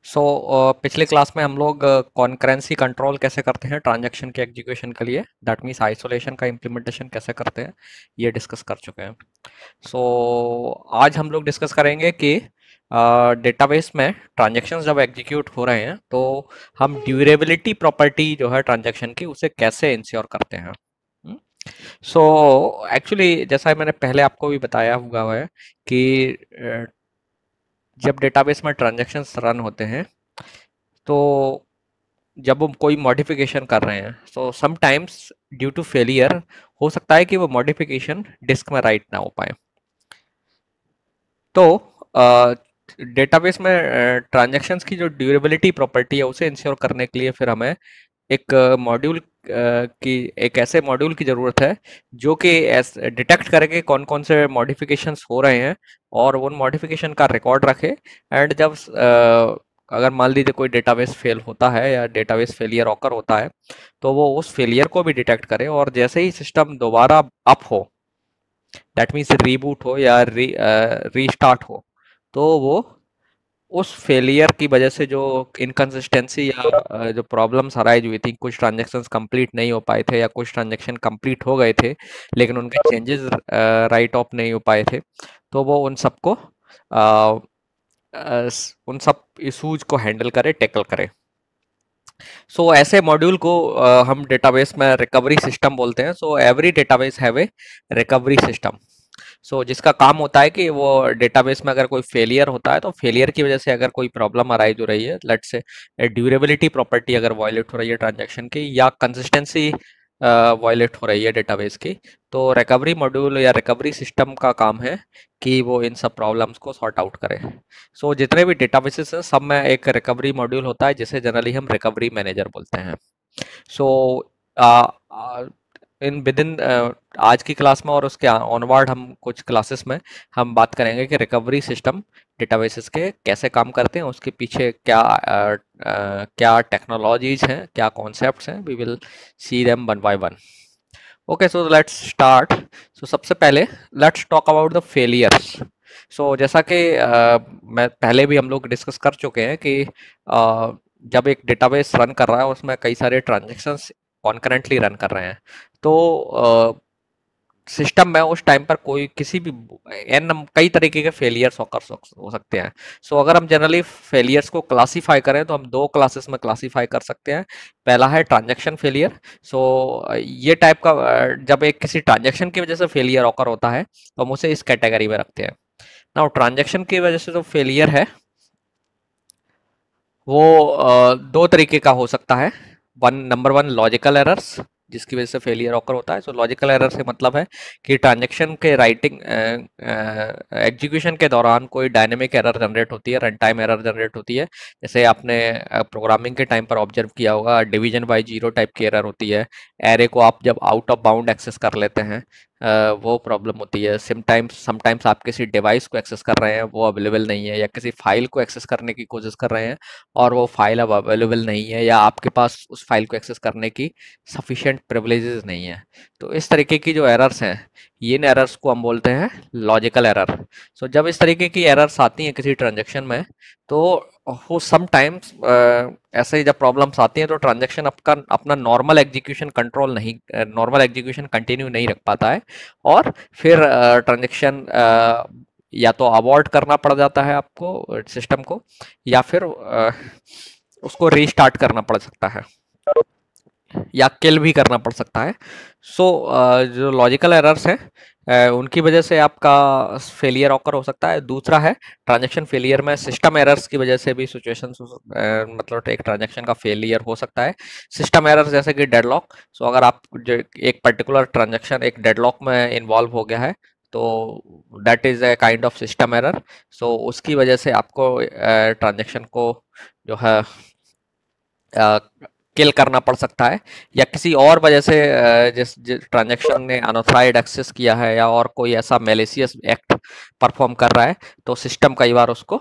पिछले क्लास में हम लोग कॉन्करेंसी कंट्रोल कैसे करते हैं ट्रांजैक्शन के एग्जीक्यूशन के लिए, दैट मीन्स आइसोलेशन का इम्प्लीमेंटेशन कैसे करते हैं, ये डिस्कस कर चुके हैं। सो आज हम लोग डिस्कस करेंगे कि डेटाबेस में ट्रांजैक्शंस जब एग्जीक्यूट हो रहे हैं तो हम ड्यूरेबिलिटी प्रॉपर्टी जो है ट्रांजैक्शन की उसे कैसे इंश्योर करते हैं। सो एक्चुअली जैसा मैंने पहले आपको भी बताया हुआ है कि जब डेटाबेस में ट्रांजैक्शंस रन होते हैं तो जब हम कोई मॉडिफिकेशन कर रहे हैं तो समटाइम्स ड्यू टू फेलियर हो सकता है कि वो मॉडिफिकेशन डिस्क में राइट ना हो पाए। तो डेटाबेस में ट्रांजैक्शंस की जो ड्यूरेबिलिटी प्रॉपर्टी है उसे इंश्योर करने के लिए फिर हमें एक मॉड्यूल की एक ऐसे मॉड्यूल की ज़रूरत है जो कि डिटेक्ट करे कि कौन कौन से मॉडिफिकेशंस हो रहे हैं और उन मॉडिफिकेशन का रिकॉर्ड रखे। एंड जब अगर मान लीजिए कोई डेटाबेस फेल होता है या डेटाबेस फेलियर ऑकर होता है तो वो उस फेलियर को भी डिटेक्ट करे और जैसे ही सिस्टम दोबारा अप हो, दैट मीन्स रीबूट हो या रीस्टार्ट हो, तो वो उस फेलियर की वजह से जो इनकंसिस्टेंसी या जो प्रॉब्लम्स अराइज हुई थी, कुछ ट्रांजेक्शन्स कंप्लीट नहीं हो पाए थे या कुछ ट्रांजेक्शन कंप्लीट हो गए थे लेकिन उनके चेंजेस राइट ऑफ नहीं हो पाए थे, तो वो उन सबको उन सब इशूज को हैंडल करे, टैकल करे। ऐसे मॉड्यूल को हम डेटाबेस में रिकवरी सिस्टम बोलते हैं। Every database have a recovery system. जिसका काम होता है कि वो डेटाबेस में अगर कोई फेलियर होता है तो फेलियर की वजह से अगर कोई प्रॉब्लम अराइज हो रही है, लेट्स से ड्यूरेबिलिटी प्रॉपर्टी अगर वायलेट हो रही है ट्रांजैक्शन की या कंसिस्टेंसी वायलेट हो रही है डेटाबेस की, तो रिकवरी मॉड्यूल या रिकवरी सिस्टम का काम है कि वो इन सब प्रॉब्लम्स को सॉर्ट आउट करे। जितने भी डेटाबेसेस हैं सब में एक रिकवरी मॉड्यूल होता है जिसे जनरली हम रिकवरी मैनेजर बोलते हैं। सो इन विद इन आज की क्लास में और उसके ऑनवर्ड हम कुछ क्लासेस में हम बात करेंगे कि रिकवरी सिस्टम डेटाबेसेस के कैसे काम करते हैं, उसके पीछे क्या क्या टेक्नोलॉजीज हैं, क्या कॉन्सेप्ट्स हैं। We will see them one by one. Okay, so let's start. सबसे पहले let's talk about the failures. जैसा कि मैं पहले भी हम लोग डिस्कस कर चुके हैं कि जब एक डेटाबेस रन कर रहा है उसमें कई सारे ट्रांजेक्शन्स कॉन्करेंटली रन कर रहे हैं, तो सिस्टम में उस टाइम पर कोई किसी भी कई तरीके के फेलियर्स हो सकते हैं। अगर हम जनरली फेलियर्स को क्लासीफाई करें तो हम दो क्लासेस में क्लासीफाई कर सकते हैं। पहला है ट्रांजैक्शन फेलियर। ये टाइप का जब एक किसी ट्रांजैक्शन की वजह से फेलियर ऑकर होता है तो हम उसे इस कैटेगरी में रखते हैं। नाउ ट्रांजैक्शन की वजह से जो फेलियर है वो दो तरीके का हो सकता है। नंबर वन, लॉजिकल एरर्स, जिसकी वजह से फेलियर ऑकर होता है। लॉजिकल एरर से मतलब है कि ट्रांजैक्शन के राइटिंग एग्जीक्यूशन के दौरान कोई डायनेमिक एरर जनरेट होती है, रन टाइम एरर जनरेट होती है। जैसे आपने प्रोग्रामिंग के टाइम पर ऑब्जर्व किया होगा, डिवीजन बाय जीरो टाइप की एरर होती है। एरे को आप जब आउट ऑफ बाउंड एक्सेस कर लेते हैं वो प्रॉब्लम होती है। समटाइम्स आप किसी डिवाइस को एक्सेस कर रहे हैं, वो अवेलेबल नहीं है, या किसी फाइल को एक्सेस करने की कोशिश कर रहे हैं और वो फाइल अब अवेलेबल नहीं है, या आपके पास उस फाइल को एक्सेस करने की सफिशिएंट प्रिविलेजेस नहीं है। तो इस तरीके की जो एरर्स हैं, इन एरर्स को हम बोलते हैं लॉजिकल एरर। जब इस तरीके की एरर्स आती हैं किसी ट्रांजैक्शन में, तो हो समटाइम्स ऐसे ही जब प्रॉब्लम्स आती हैं तो ट्रांजैक्शन अपना नॉर्मल एग्जीक्यूशन कंटिन्यू नहीं रख पाता है और फिर ट्रांजैक्शन या तो अबॉर्ट करना पड़ जाता है आपको सिस्टम को, या फिर उसको रीस्टार्ट करना पड़ सकता है या किल भी करना पड़ सकता है। जो लॉजिकल एरर्स हैं उनकी वजह से आपका फेलियर ऑकर हो सकता है। दूसरा है ट्रांजैक्शन फेलियर में सिस्टम एरर्स की वजह से भी सिचुएशन मतलब एक ट्रांजैक्शन का फेलियर हो सकता है। सिस्टम एरर्स जैसे कि डेडलॉक। अगर आप जो एक पर्टिकुलर ट्रांजैक्शन एक डेडलॉक में इन्वॉल्व हो गया है तो that is a kind of system error. उसकी वजह से आपको ट्रांजैक्शन को जो है किल करना पड़ सकता है, या किसी और वजह से जिस ट्रांजैक्शन ने अनऑथराइज्ड एक्सेस किया है या और कोई ऐसा मैलिशियस एक्ट परफॉर्म कर रहा है तो सिस्टम कई बार उसको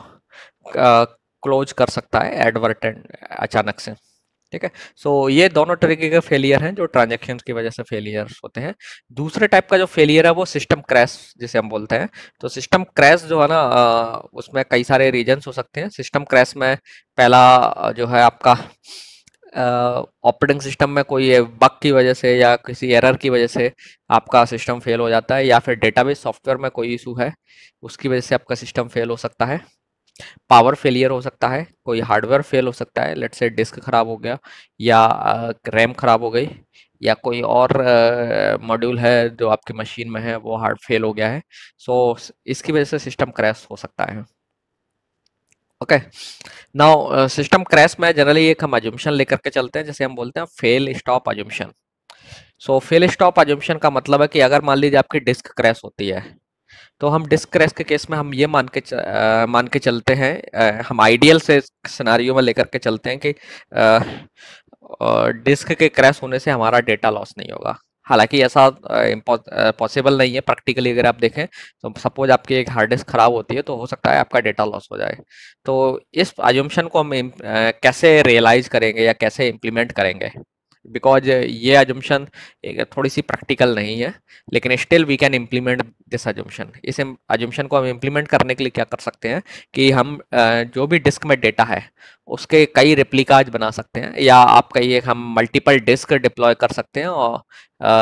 क्लोज कर सकता है एडवर्टेंट अचानक से। ठीक है। सो ये दोनों तरीके के फेलियर हैं जो ट्रांजैक्शन की वजह से फेलियर होते हैं। दूसरे टाइप का जो फेलियर है वो सिस्टम क्रैश जिसे हम बोलते हैं। तो सिस्टम क्रैश जो है ना, उसमें कई सारे रीजंस हो सकते हैं। सिस्टम क्रैश में पहला जो है आपका ऑपरेटिंग सिस्टम में कोई बग की वजह से या किसी एरर की वजह से आपका सिस्टम फेल हो जाता है, या फिर डेटाबेस सॉफ्टवेयर में कोई इशू है उसकी वजह से आपका सिस्टम फेल हो सकता है। पावर फेलियर हो सकता है, कोई हार्डवेयर फेल हो सकता है, लेट्स से डिस्क खराब हो गया या रैम खराब हो गई, या कोई और मॉड्यूल है जो आपकी मशीन में है वो हार्ड फेल हो गया है। सो इसकी वजह से सिस्टम क्रैश हो सकता है। ओके। नाउ सिस्टम क्रैश में जनरली एक हम अजम्पशन लेकर के चलते हैं, जैसे हम बोलते हैं फेल स्टॉप अजम्पशन। सो फेल स्टॉप अजम्पशन का मतलब है कि अगर मान लीजिए आपकी डिस्क क्रैश होती है, तो हम डिस्क क्रैश के केस में हम ये मान के चलते हैं, हम आइडियल से सिनारियो में लेकर के चलते हैं कि डिस्क के क्रैश होने से हमारा डेटा लॉस नहीं होगा। हालांकि ऐसा पॉसिबल नहीं है प्रैक्टिकली। अगर आप देखें तो सपोज आपकी एक हार्ड डिस्क खराब होती है तो हो सकता है आपका डेटा लॉस हो जाए। तो इस अजम्पशन को हम कैसे रियलाइज करेंगे या कैसे इम्प्लीमेंट करेंगे, बिकॉज ये अजम्पशन थोड़ी सी प्रैक्टिकल नहीं है, लेकिन still we can implement this assumption. इस अजम्पशन को हम इम्प्लीमेंट करने के लिए क्या कर सकते हैं कि हम जो भी डिस्क में डेटा है उसके कई रेप्लिकाज बना सकते हैं, या आप कहिए हम मल्टीपल डिस्क डिप्लॉय कर सकते हैं, और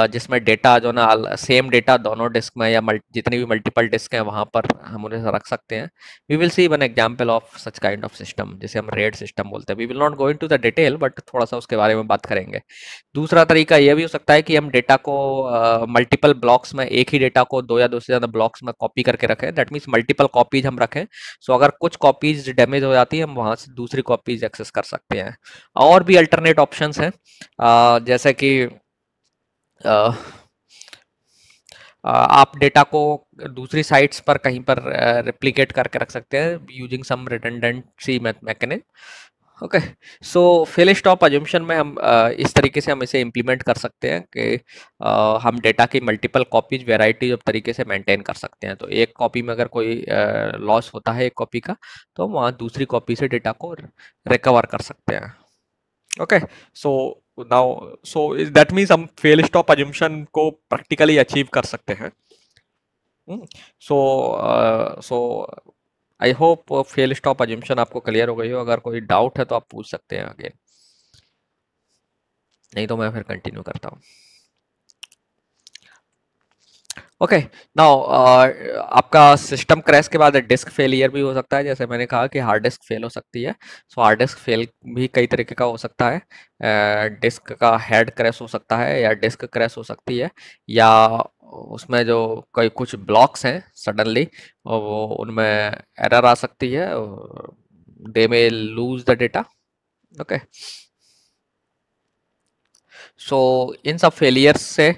जिसमें डेटा जो ना सेम डेटा दोनों डिस्क में या जितनी भी मल्टीपल डिस्क हैं वहाँ पर हम उन्हें रख सकते हैं। We will see one example of such kind of system जिसे हम रेड सिस्टम बोलते हैं। We will not go into the detail, but थोड़ा सा उसके बारे में बात करेंगे। दूसरा तरीका यह भी हो सकता है कि हम डेटा को मल्टीपल ब्लॉक्स में, एक ही डेटा को दो या दो से ज़्यादा ब्लॉक्स में कॉपी करके रखें। दैट मीन्स मल्टीपल कॉपीज हम रखें। सो अगर कुछ कॉपीज डैमेज हो जाती है हम वहाँ से दूसरी कॉपीज एक्सेस कर सकते हैं। और भी अल्टरनेट ऑप्शंस हैं, जैसे कि आप डेटा को दूसरी साइट्स पर कहीं पर रेप्लिकेट करके रख सकते हैं using some redundancy mechanism. Okay. So fail stop assumption में हम इस तरीके से हम इसे इम्प्लीमेंट कर सकते हैं कि हम डेटा की मल्टीपल कॉपीज वेराइटी ऑफ तरीके से मेंटेन कर सकते हैं। तो एक कॉपी में अगर कोई लॉस होता है एक कॉपी का, तो हम वहाँ दूसरी कॉपी से डेटा को रिकवर कर सकते हैं। Okay. So now so that means हम फेल स्टॉप अजम्पशन को प्रैक्टिकली अचीव कर सकते हैं। So so I hope fail stop assumption आपको क्लियर हो गई हो। अगर कोई डाउट है तो आप पूछ सकते हैं आगे, नहीं तो मैं फिर कंटिन्यू करता हूँ। ओके। नाउ आपका सिस्टम क्रैश के बाद डिस्क फेलियर भी हो सकता है, जैसे मैंने कहा कि हार्ड डिस्क फेल हो सकती है। सो हार्ड डिस्क फेल भी कई तरीके का हो सकता है। डिस्क का हेड क्रैश हो सकता है, या डिस्क क्रैश हो सकती है, या उसमें जो कोई कुछ ब्लॉक्स हैं सडनली वो उनमें एरर आ सकती है, they may lose the data. Okay. So इन सब फेलियर्स से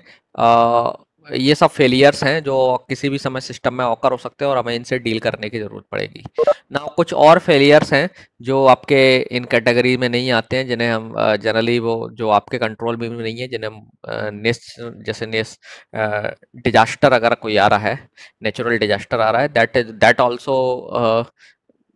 ये सब फेलियर्स हैं जो किसी भी समय सिस्टम में ऑकर हो सकते हैं और हमें इनसे डील करने की ज़रूरत पड़ेगी ना। कुछ और फेलियर्स हैं जो आपके इन कैटेगरी में नहीं आते हैं, जिन्हें हम जनरली वो जो आपके कंट्रोल में भी नहीं है, जिन्हें हम जैसे डिजास्टर अगर कोई आ रहा है, नेचुरल डिजास्टर आ रहा है,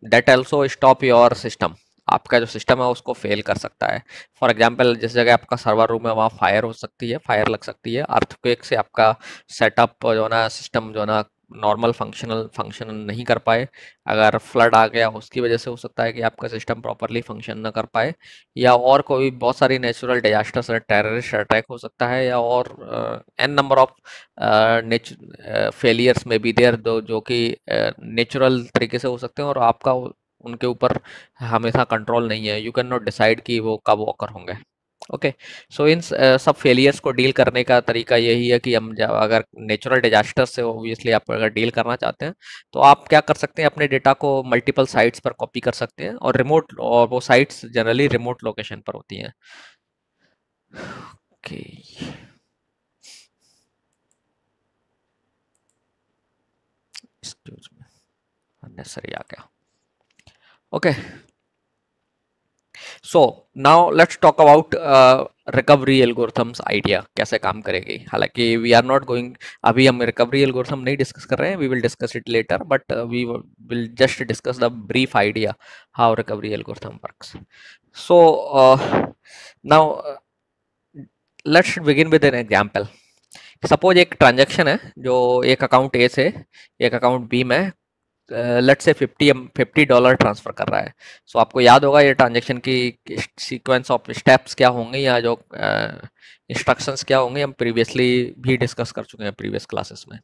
that also stop your system. आपका जो सिस्टम है उसको फेल कर सकता है। फॉर एग्जांपल जिस जगह आपका सर्वर रूम है वहाँ फायर हो सकती है, फायर लग सकती है। अर्थक्वेक से आपका सेटअप जो ना, सिस्टम जो ना नॉर्मल फंक्शन नहीं कर पाए। अगर फ्लड आ गया उसकी वजह से हो सकता है कि आपका सिस्टम प्रॉपरली फंक्शन ना कर पाए, या और कोई बहुत सारी नेचुरल डिजास्टर्स है, टेररिस्ट अटैक हो सकता है, या और एन नंबर ऑफ फेलियर्स में बी देयर दो जो कि नेचुरल तरीके से हो सकते हैं और आपका उनके ऊपर हमेशा कंट्रोल नहीं है। यू कैन नॉट डिसाइड कि वो कब ऑकर होंगे। ओके। सो इन सब फेलियर्स को डील करने का तरीका यही है कि हम अगर नेचुरल डिजास्टर से ओबियसली आप अगर डील करना चाहते हैं तो आप क्या कर सकते हैं, अपने डेटा को मल्टीपल साइट्स पर कॉपी कर सकते हैं, और वो साइट्स जनरली रिमोट लोकेशन पर होती हैं। ओके। एक्सक्यूज मी, अननेसेसरी आ गया। Okay. So now let's talk about recovery algorithms idea कैसे काम करेगी। हालांकि वी आर नॉट गोइंग, अभी हम रिकवरी एल्गोरिथम नहीं डिस्कस कर रहे हैं, we will discuss it later, but we'll just discuss the brief idea how recovery algorithm works. So now let's begin with an example. Suppose एक transaction है जो एक अकाउंट ए से एक अकाउंट बी में लेट्स से $50 ट्रांसफर कर रहा है. सो आपको याद होगा ये ट्रांजैक्शन की सीक्वेंस ऑफ स्टेप्स क्या होंगे या जो इंस्ट्रक्शंस क्या होंगे हम प्रीवियसली भी डिस्कस कर चुके हैं प्रीवियस क्लासेस में.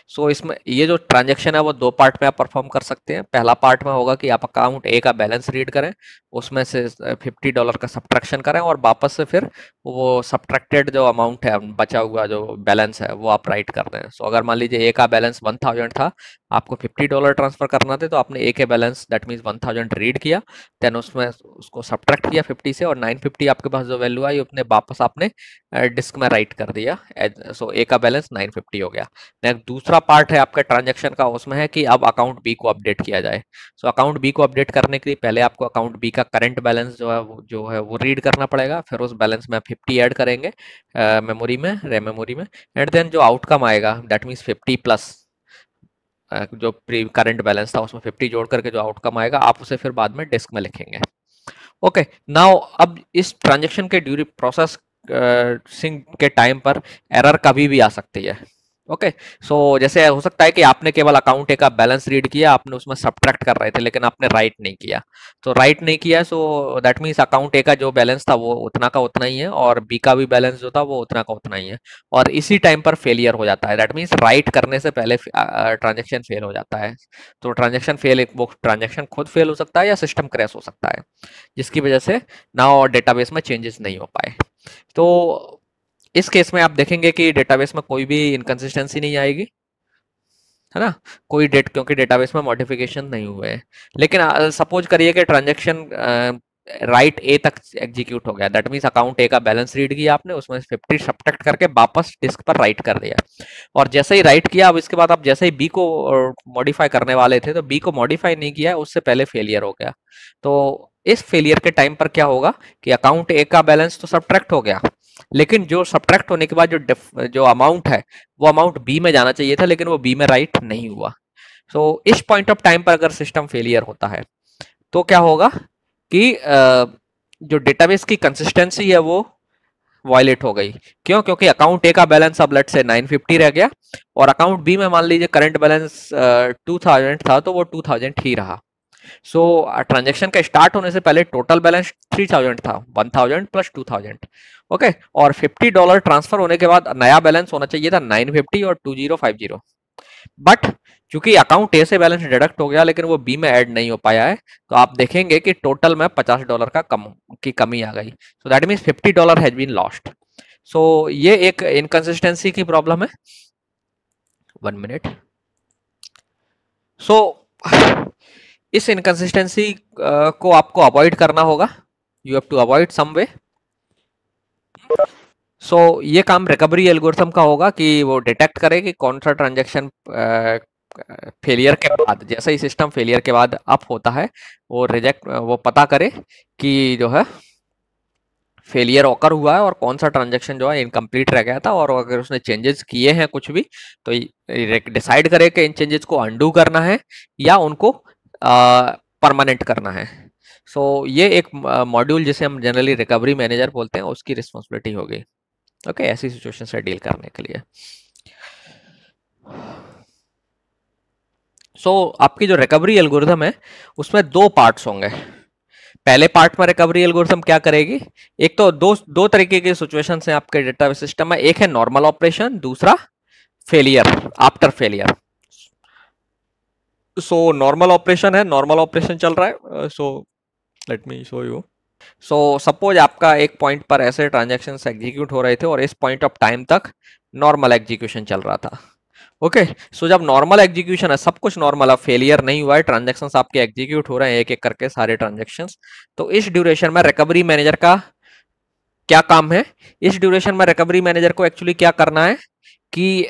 सो इसमें ये जो ट्रांजैक्शन है वो दो पार्ट में आप परफॉर्म कर सकते हैं. पहला पार्ट में होगा कि आप अकाउंट ए का बैलेंस रीड करें, उसमें से $50 का सब्ट्रैक्शन करें और वापस से फिर वो सब्ट्रैक्टेड जो अमाउंट है बचा हुआ जो बैलेंस है वो आप राइट कर दें. सो अगर मान लीजिए ए का बैलेंस 1000 था, आपको $50 ट्रांसफर करना थे, तो आपने ए के बैलेंस दैट मीन्स 1000 रीड किया, देन उसमें उसको सब्ट्रैक्ट किया 50 से, और 950 आपके पास जो वैल्यू आई अपने वापस आपने डिस्क में राइट कर दिया. सो ए का बैलेंस 950 हो गया. नेक्स्ट दूसरा पार्ट है आपका ट्रांजैक्शन का, उसमें है कि अब अकाउंट बी को अपडेट किया जाए. सो अकाउंट बी को अपडेट करने के लिए पहले आपको अकाउंट बी का करंट बैलेंस जो है वो रीड करना पड़ेगा. फिर उस बैलेंस में 50 ऐड करेंगे मेमोरी में, रैम मेमोरी में, एंड देन जो आउटकम आएगा दैट मीन्स 50 प्लस जो प्री करंट बैलेंस था उसमें 50 जोड़ करके जो आउटकम आएगा आप उसे फिर बाद में डिस्क में लिखेंगे. ओके, नाउ अब इस ट्रांजैक्शन के ड्यूरिंग प्रोसेस सिंग के टाइम पर एरर कभी भी आ सकती है. ओके, सो जैसे हो सकता है कि आपने केवल अकाउंट ए का बैलेंस रीड किया, आपने उसमें सब्ट्रैक्ट कर रहे थे लेकिन आपने राइट नहीं किया. तो राइट नहीं किया, सो दैट मीन्स अकाउंट ए का जो बैलेंस था वो उतना का उतना ही है और बी का भी बैलेंस जो था वो उतना का उतना ही है, और इसी टाइम पर फेलियर हो जाता है. दैट मीन्स राइट करने से पहले ट्रांजेक्शन फेल हो जाता है. तो ट्रांजेक्शन फेल, वो ट्रांजेक्शन खुद फेल हो सकता है या सिस्टम क्रैश हो सकता है, जिसकी वजह से नाउ डेटाबेस में चेंजेस नहीं हो पाए. तो इस केस में आप देखेंगे कि डेटाबेस में कोई भी इनकंसिस्टेंसी नहीं आएगी, है ना, कोई क्योंकि डेटाबेस में मॉडिफिकेशन नहीं हुए हैं. लेकिन सपोज करिए कि ट्रांजैक्शन राइट ए तक एग्जीक्यूट हो गया, दैट मीन्स अकाउंट ए का बैलेंस रीड किया आपने, उसमें 50 सब्ट्रैक्ट करके वापस डिस्क पर राइट कर दिया, और जैसे ही राइट किया, अब इसके बाद आप जैसे ही बी को मॉडिफाई करने वाले थे तो बी को मॉडिफाई नहीं किया, उससे पहले फेलियर हो गया. तो इस फेलियर के टाइम पर क्या होगा कि अकाउंट ए का बैलेंस तो सब्ट्रैक्ट हो गया, लेकिन जो सब्ट्रैक्ट होने के बाद जो अमाउंट है वो अमाउंट बी में जाना चाहिए था, लेकिन वो बी में राइट नहीं हुआ. सो इस पॉइंट ऑफ टाइम पर अगर सिस्टम फेलियर होता है तो क्या होगा कि जो डेटाबेस की कंसिस्टेंसी है वो वायलेट हो गई. क्यों? क्योंकि अकाउंट ए का बैलेंस अब लेट से 950 रह गया और अकाउंट बी में मान लीजिए करंट बैलेंस 2000 था तो वो 2000 ही रहा. सो ट्रांजैक्शन का स्टार्ट होने से पहले टोटल बैलेंस 3000 था, 1000 प्लस 2000. ओके, और $50 ट्रांसफर होने के बाद नया बैलेंस होना चाहिए था 950 और 2050. बट चूंकि अकाउंट ए से बैलेंस डिडक्ट हो गया लेकिन वो बी में ऐड नहीं हो पाया है, तो आप देखेंगे कि टोटल में $50 की कमी आ गई. So that means $50 has been lost. So ये एक इनकंसिस्टेंसी की प्रॉब्लम है. 1 मिनट. सो इस इनकंसिस्टेंसी को आपको अवॉइड करना होगा. यू हैव टू अवॉइड सम वे. सो ये काम रिकवरी एल्गोरिथम का होगा कि वो डिटेक्ट करे कि कौन सा ट्रांजैक्शन फेलियर के बाद, जैसे ही सिस्टम फेलियर के बाद अप होता है, वो पता करे कि जो है फेलियर ऑकर हुआ है और कौन सा ट्रांजैक्शन जो है इनकम्प्लीट रह गया था, और अगर उसने चेंजेस किए हैं कुछ भी तो डिसाइड करे कि इन चेंजेस को अंडू करना है या उनको परमानेंट करना है. सो ये एक मॉड्यूल जिसे हम जनरली रिकवरी मैनेजर बोलते हैं उसकी रिस्पॉन्सिबिलिटी होगी. ओके, ऐसी सिचुएशन से डील करने के लिए. सो आपकी जो रिकवरी एल्गोरिथम है उसमें दो पार्ट्स होंगे. पहले पार्ट में रिकवरी एल्गोरिथम क्या करेगी, एक तो दो तरीके के सिचुएशंस हैं आपके डेटाबेस सिस्टम में. एक है नॉर्मल ऑपरेशन, दूसरा failure, after failure. So normal operation है, नॉर्मल ऑपरेशन चल रहा है. So let me show you. So suppose आपका एक पॉइंट पर ऐसे ट्रांजैक्शंस एग्जीक्यूट हो रहे थे और इस पॉइंट ऑफ टाइम तक नॉर्मल एग्जीक्यूशन चल रहा था. ओके, सो जब नॉर्मल एग्जीक्यूशन है, सब कुछ नॉर्मल है, फेलियर नहीं हुआ है, ट्रांजैक्शंस आपके एग्जीक्यूट हो रहे हैं एक एक करके सारे ट्रांजैक्शंस, तो इस ड्यूरेशन में रिकवरी मैनेजर का क्या काम है. इस ड्यूरेशन में रिकवरी मैनेजर को एक्चुअली क्या करना है कि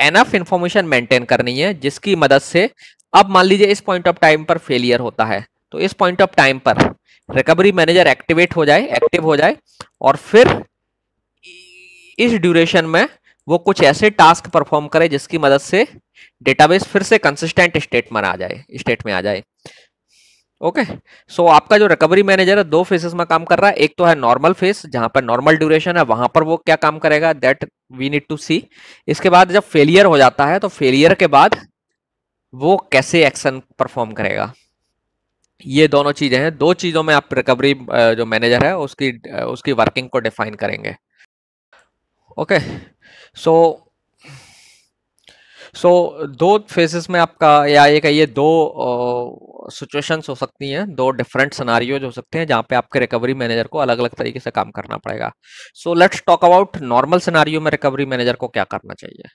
एनफ इंफॉर्मेशन मेंटेन करनी है जिसकी मदद से अब मान लीजिए इस पॉइंट ऑफ टाइम पर फेलियर होता है तो इस पॉइंट ऑफ टाइम पर रिकवरी मैनेजर एक्टिव हो जाए और फिर इस ड्यूरेशन में वो कुछ ऐसे टास्क परफॉर्म करे जिसकी मदद से डेटाबेस फिर से कंसिस्टेंट स्टेट में आ जाए। ओके, सो आपका जो रिकवरी मैनेजर है 2 फेसेस में काम कर रहा है। एक तो है नॉर्मल फेस जहां पर नॉर्मल ड्यूरेशन है, वहां पर वो क्या काम करेगा, दैट वी नीड टू सी। इसके बाद जब फेलियर हो जाता है तो फेलियर के बाद वो कैसे एक्शन परफॉर्म करेगा। ये दोनों चीजें हैं, 2 चीजों में आप रिकवरी जो मैनेजर है उसकी वर्किंग को डिफाइन करेंगे। ओके, सो सो 2 फेजेस में आपका, या ये कहिए 2 सिचुएशंस हो सकती हैं, 2 डिफरेंट सिनारियोज हो सकते हैं जहां पे आपके रिकवरी मैनेजर को अलग अलग तरीके से काम करना पड़ेगा। So let's talk about normal scenario में रिकवरी मैनेजर को क्या करना चाहिए,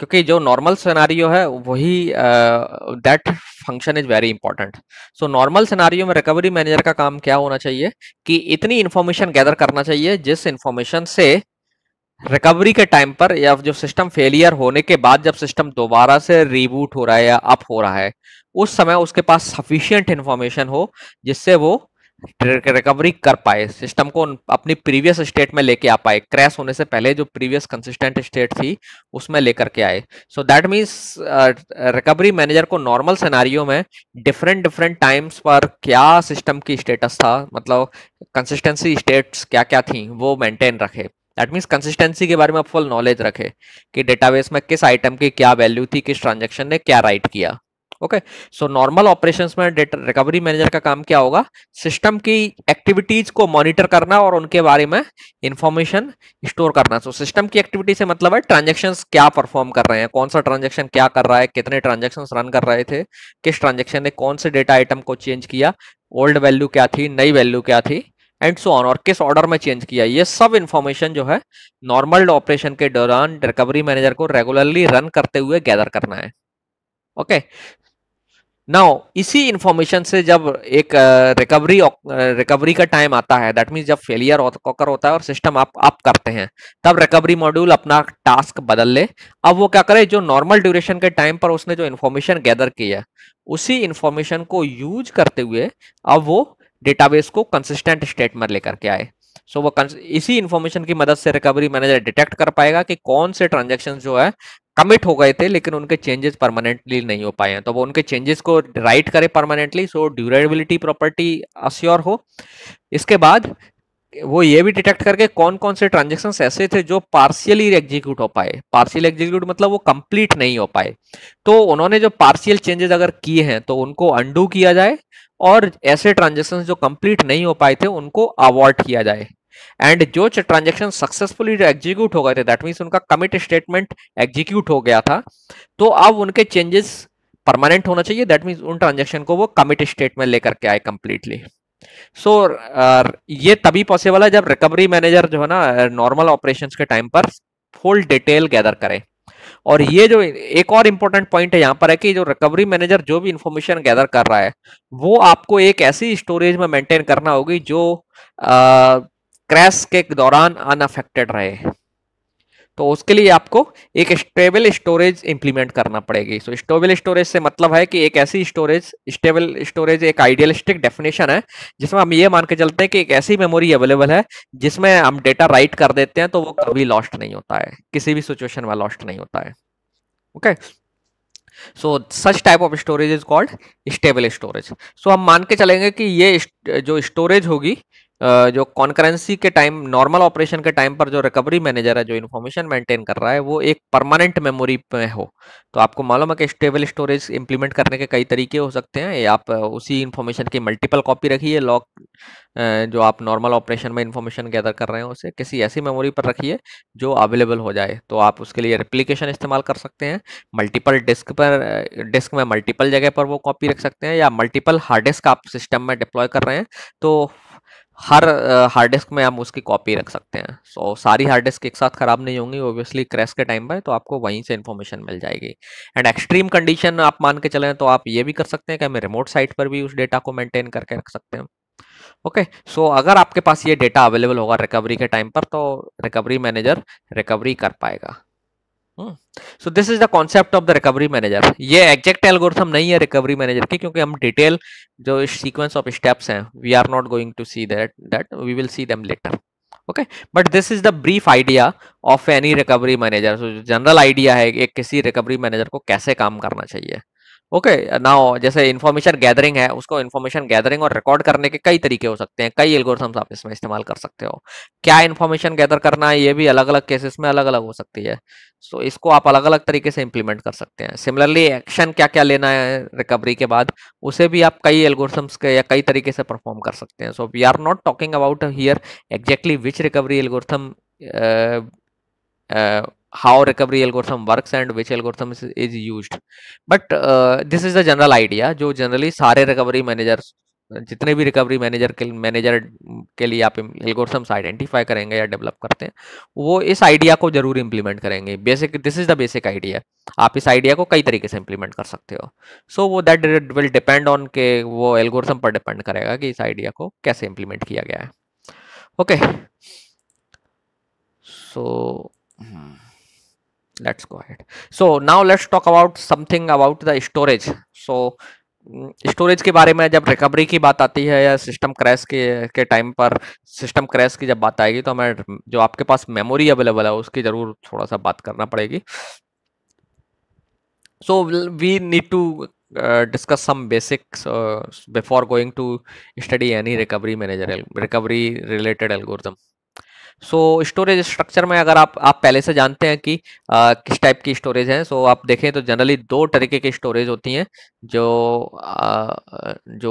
क्योंकि जो नॉर्मल सिनारियो है वही that function is very important. So normal scenario में रिकवरी मैनेजर का काम क्या होना चाहिए कि इतनी इंफॉर्मेशन गैदर करना चाहिए जिस इंफॉर्मेशन से रिकवरी के टाइम पर या जो सिस्टम फेलियर होने के बाद जब सिस्टम दोबारा से रीबूट हो रहा है या अप हो रहा है, उस समय उसके पास सफिशिएंट इंफॉर्मेशन हो जिससे वो रिकवरी कर पाए, सिस्टम को अपनी प्रीवियस स्टेट में लेके आ पाए, क्रैश होने से पहले जो प्रीवियस कंसिस्टेंट स्टेट थी उसमें लेकर के आए। सो दैट मीन्स रिकवरी मैनेजर को नॉर्मल सिनेरियो में डिफरेंट डिफरेंट टाइम्स पर क्या सिस्टम की स्टेटस था, मतलब कंसिस्टेंसी स्टेट्स क्या क्या थी, वो मेंटेन रखे। दैट मीन्स कंसिस्टेंसी के बारे में फुल नॉलेज रखे कि डेटाबेस में किस आइटम की क्या वैल्यू थी, किस ट्रांजेक्शन ने क्या राइट किया। ओके, सो नॉर्मल ऑपरेशंस में रिकवरी मैनेजर का काम क्या होगा, सिस्टम की एक्टिविटीज को मॉनिटर करना और उनके बारे में इंफॉर्मेशन स्टोर करना। सो सिस्टम की एक्टिविटी से मतलब है ट्रांजेक्शन्स क्या परफॉर्म कर रहे हैं, कौन सा ट्रांजेक्शन क्या कर रहा है, कितने ट्रांजेक्शन्स रन कर रहे थे, किस ट्रांजेक्शन ने कौन से डेटा आइटम को चेंज किया, ओल्ड वैल्यू क्या थी, नई वैल्यू क्या थी, एंड सो ऑन, और किस ऑर्डर में चेंज किया। ये सब इंफॉर्मेशन जो है नॉर्मल ऑपरेशन के दौरान रिकवरी मैनेजर को रेगुलरली रन करते हुए गैदर करना है। ओके, नाउ इसी इंफॉर्मेशन से जब एक रिकवरी का टाइम आता है, दैट मीन्स जब फेलियर ऑकर होता है और सिस्टम आप करते हैं, तब रिकवरी मॉड्यूल अपना टास्क बदल ले। अब वो क्या करे, जो नॉर्मल ड्यूरेशन के टाइम पर उसने जो इंफॉर्मेशन गैदर की है उसी इंफॉर्मेशन को यूज करते हुए अब वो डेटाबेस को कंसिस्टेंट स्टेट में लेकर के आए। सो वो इसी इंफॉर्मेशन की मदद से रिकवरी मैनेजर डिटेक्ट कर पाएगा कि कौन से ट्रांजेक्शन जो है कमिट हो गए थे लेकिन उनके चेंजेस परमानेंटली नहीं हो पाए हैं, तो वो उनके चेंजेस को राइट करे परमानेंटली, सो ड्यूरेबिलिटी प्रॉपर्टी अश्योर हो। इसके बाद वो ये भी डिटेक्ट करके कौन कौन से ट्रांजेक्शन्स ऐसे थे जो पार्शियली एग्जीक्यूट हो पाए। पार्शियल एग्जीक्यूट मतलब वो कंप्लीट नहीं हो पाए, तो उन्होंने जो पार्शियल चेंजेस अगर किए हैं तो उनको अंडू किया जाए, और ऐसे ट्रांजेक्शन्स जो कंप्लीट नहीं हो पाए थे उनको अवॉइड किया जाए। एंड जो ट्रांजेक्शन सक्सेसफुली एग्जीक्यूट हो गए थे, दैट मीन्स उनका कमिट स्टेटमेंट एग्जीक्यूट हो गया था, तो अब उनके चेंजेस परमानेंट होना चाहिए। दैट मीन्स उन ट्रांजेक्शन को वो कमिट स्टेट में लेकर के आए कंप्लीटली। सो ये तभी पॉसिबल है जब रिकवरी मैनेजर जो है ना नॉर्मल ऑपरेशंस के टाइम पर फुल डिटेल गैदर करे। और ये जो एक और इंपॉर्टेंट पॉइंट है यहाँ पर है कि जो रिकवरी मैनेजर जो भी इंफॉर्मेशन गैदर कर रहा है वो आपको एक ऐसी स्टोरेज में मेंटेन करना होगी जो क्रैश के दौरान अनअफेक्टेड रहे। तो उसके लिए आपको एक स्टेबल स्टोरेज इंप्लीमेंट करना पड़ेगी। सो स्टेबल स्टोरेज से मतलब है कि एक ऐसी स्टेबल स्टोरेज एक आइडियलिस्टिक डेफिनेशन है जिसमें हम ये मान के चलते हैं कि एक ऐसी मेमोरी अवेलेबल है जिसमें हम डेटा राइट कर देते हैं तो वो कभी लॉस्ट नहीं होता है, किसी भी सिचुएशन में लॉस्ट नहीं होता है। Okay, so such type of storage is called stable storage. So हम मान के चलेंगे कि ये जो स्टोरेज होगी जो कॉन्करेंसी के टाइम नॉर्मल ऑपरेशन के टाइम पर जो रिकवरी मैनेजर है जो इन्फॉर्मेशन मेंटेन कर रहा है वो एक परमानेंट मेमोरी में हो। तो आपको मालूम है कि स्टेबल स्टोरेज इंप्लीमेंट करने के कई तरीके हो सकते हैं। या आप उसी इन्फॉर्मेशन की मल्टीपल कॉपी रखिए, लॉग जो आप नॉर्मल ऑपरेशन में इंफॉर्मेशन गैदर कर रहे हैं उसे किसी ऐसी मेमोरी पर रखिए जो अवेलेबल हो जाए। तो आप उसके लिए रेप्लिकेशन इस्तेमाल कर सकते हैं, मल्टीपल डिस्क में मल्टीपल जगह पर वो कॉपी रख सकते हैं, या मल्टीपल हार्ड डिस्क आप सिस्टम में डिप्लॉय कर रहे हैं तो हर हार्ड डिस्क में आप उसकी कॉपी रख सकते हैं। सो सारी हार्ड डिस्क एक साथ खराब नहीं होंगी ऑब्वियसली क्रैश के टाइम पर, तो आपको वहीं से इन्फॉर्मेशन मिल जाएगी। एंड एक्सट्रीम कंडीशन आप मान के चलें तो आप ये भी कर सकते हैं कि हमें रिमोट साइट पर भी उस डेटा को मेंटेन करके रख सकते हैं। ओके, सो अगर आपके पास ये डेटा अवेलेबल होगा रिकवरी के टाइम पर तो रिकवरी मैनेजर रिकवरी कर पाएगा। So this is the concept of the recovery manager. ये एग्जैक्ट एल्गोरिथम नहीं है रिकवरी मैनेजर की, क्योंकि हम डिटेल जो सीक्वेंस ऑफ स्टेप्स हैं we are not going to see that we will see them later. Okay, but this is the brief idea of any recovery manager. General idea है एक किसी recovery manager को कैसे काम करना चाहिए। ओके, नाउ जैसे इन्फॉर्मेशन गैदरिंग है, उसको इन्फॉर्मेशन गैदरिंग और रिकॉर्ड करने के कई तरीके हो सकते हैं, कई एल्गोरिथम्स आप इसमें इस्तेमाल कर सकते हो। क्या इन्फॉर्मेशन गैदर करना है ये भी अलग अलग केसेस में अलग अलग हो सकती है, सो इसको आप अलग अलग तरीके से इंप्लीमेंट कर सकते हैं। सिमिलरली एक्शन क्या क्या लेना है रिकवरी के बाद, उसे भी आप कई एल्गोरिथम्स के या कई तरीके से परफॉर्म कर सकते हैं। So we are not talking about here exactly which recovery algorithm uh, how recovery algorithm works and which algorithm is used, but this is the general idea जो generally सारे recovery managers, जितने भी recovery manager के लिए आप algorithms identify करेंगे या develop करते हैं, वो इस आइडिया को जरूर इंप्लीमेंट करेंगे। Basic, this is the basic idea. आप इस आइडिया को कई तरीके से इंप्लीमेंट कर सकते हो। सो वो दैट विल डिपेंड ऑन के वो एल्गोरिथम पर डिपेंड करेगा कि इस आइडिया को कैसे इंप्लीमेंट किया गया है। Okay, so let's go ahead. So now let's talk about something about the storage. So storage के बारे में जब रिकवरी की बात आती है या सिस्टम क्रैश के टाइम पर सिस्टम क्रैश की जब बात आएगी तो हमें जो आपके पास मेमोरी अवेलेबल है उसकी जरूर थोड़ा सा बात करना पड़ेगी। So we need to discuss some basics before going to study any recovery recovery related algorithm. So storage structure में अगर आप पहले से जानते हैं कि किस टाइप की स्टोरेज है, सो आप देखें तो जनरली दो तरीके की स्टोरेज होती हैं जो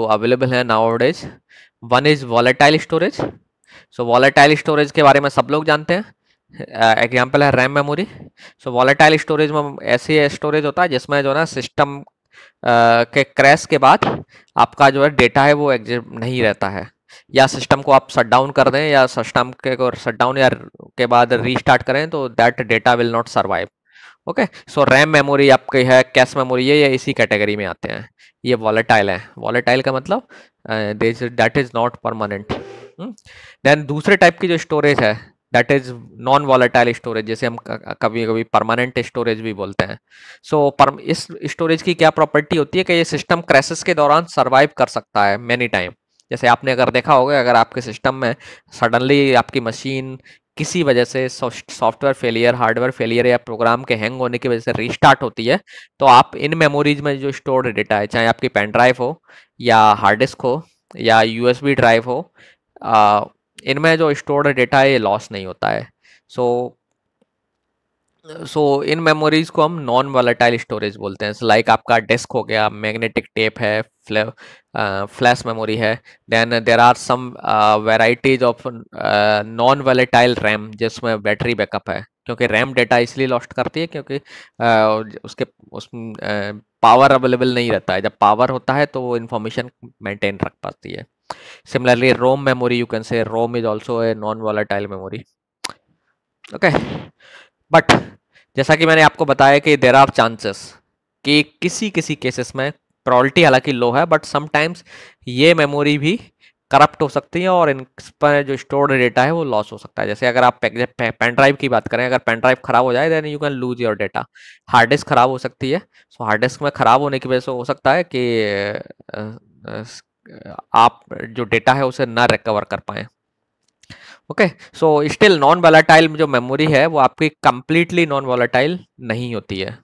अवेलेबल है nowadays. One is volatile storage. So volatile storage के बारे में सब लोग जानते हैं। एग्जांपल है रैम मेमोरी। सो वॉलेटाइल स्टोरेज में ऐसी स्टोरेज होता है जिसमें जो है ना सिस्टम के क्रैश के बाद आपका जो है डेटा है वो एग्जिट नहीं रहता है, या सिस्टम को आप शट डाउन कर दें या सिस्टम के शट डाउन या के बाद रीस्टार्ट करें तो that data will not survive. Okay, so RAM memory आपकी है, कैश मेमोरी ये इसी कैटेगरी में आते हैं। ये वॉलेटाइल है। वॉलेटाइल का मतलब that is not permanent. Then दूसरे टाइप की जो स्टोरेज है that is non volatile storage, जैसे हम कभी कभी परमानेंट स्टोरेज भी बोलते हैं। सो इस स्टोरेज की क्या प्रॉपर्टी होती है कि ये सिस्टम क्रैशेस के दौरान सर्वाइव कर सकता है मेनी टाइम। जैसे आपने अगर देखा होगा, अगर आपके सिस्टम में सडनली आपकी मशीन किसी वजह से सॉफ्टवेयर फेलियर, हार्डवेयर फेलियर या प्रोग्राम के हैंग होने की वजह से रीस्टार्ट होती है, तो आप इन मेमोरीज में जो स्टोर्ड डेटा है, चाहे आपकी पेन ड्राइव हो या हार्ड डिस्क हो या यूएसबी ड्राइव हो, इनमें जो स्टोर्ड डेटा है ये लॉस नहीं होता है। सो इन मेमोरीज को हम नॉन वॉलेटाइल स्टोरेज बोलते हैं। लाइक आपका डिस्क हो गया, मैग्नेटिक टेप है, फ्लैश मेमोरी है। Then there are some varieties of non volatile RAM जिसमें बैटरी बैकअप है, क्योंकि रैम डेटा इसलिए लॉस्ट करती है क्योंकि उसके उसमें पावर अवेलेबल नहीं रहता है। जब पावर होता है तो वो इन्फॉर्मेशन मेंटेन रख पाती है। Similarly ROM memory, you can say ROM is also a non volatile memory. Okay, but जैसा कि मैंने आपको बताया कि देर आर चांसेस कि किसी किसी केसेस में प्रोबेबिलिटी हालांकि लो है, बट समटाइम्स ये मेमोरी भी करप्ट हो सकती है और इन पर जो स्टोर्ड डेटा है वो लॉस हो सकता है। जैसे अगर आप पेन ड्राइव की बात करें, अगर पेन ड्राइव खराब हो जाए then you can lose your data. Hard disk खराब हो सकती है, सो हार्ड डिस्क में खराब होने की वजह से हो सकता है कि आप जो डेटा है उसे ना रिकवर कर पाए। Okay, so still non volatile जो मेमोरी है वो आपकी कंप्लीटली नॉन वॉलेटाइल नहीं होती है।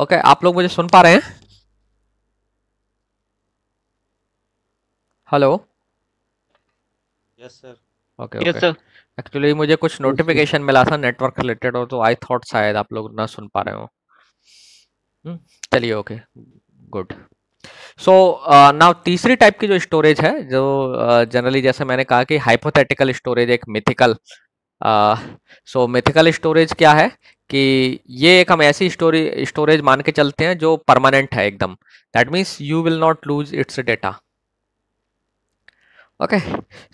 ओके, आप लोग मुझे सुन पा रहे हैं? Hello? Yes sir. Okay okay, actually मुझे कुछ नोटिफिकेशन मिला था नेटवर्क रिलेटेड हो, तो आई थॉट शायद आप लोग ना सुन पा रहे हो। चलिए, ओके, गुड। सो नाउ तीसरी टाइप की जो स्टोरेज है, जो जनरली जैसे मैंने कहा कि हाइपोथेटिकल स्टोरेज एक मिथिकल। सो मिथिकल स्टोरेज क्या है कि ये एक हम ऐसी स्टोरेज मान के चलते हैं जो परमानेंट है एकदम। That means you will not lose its data. Okay,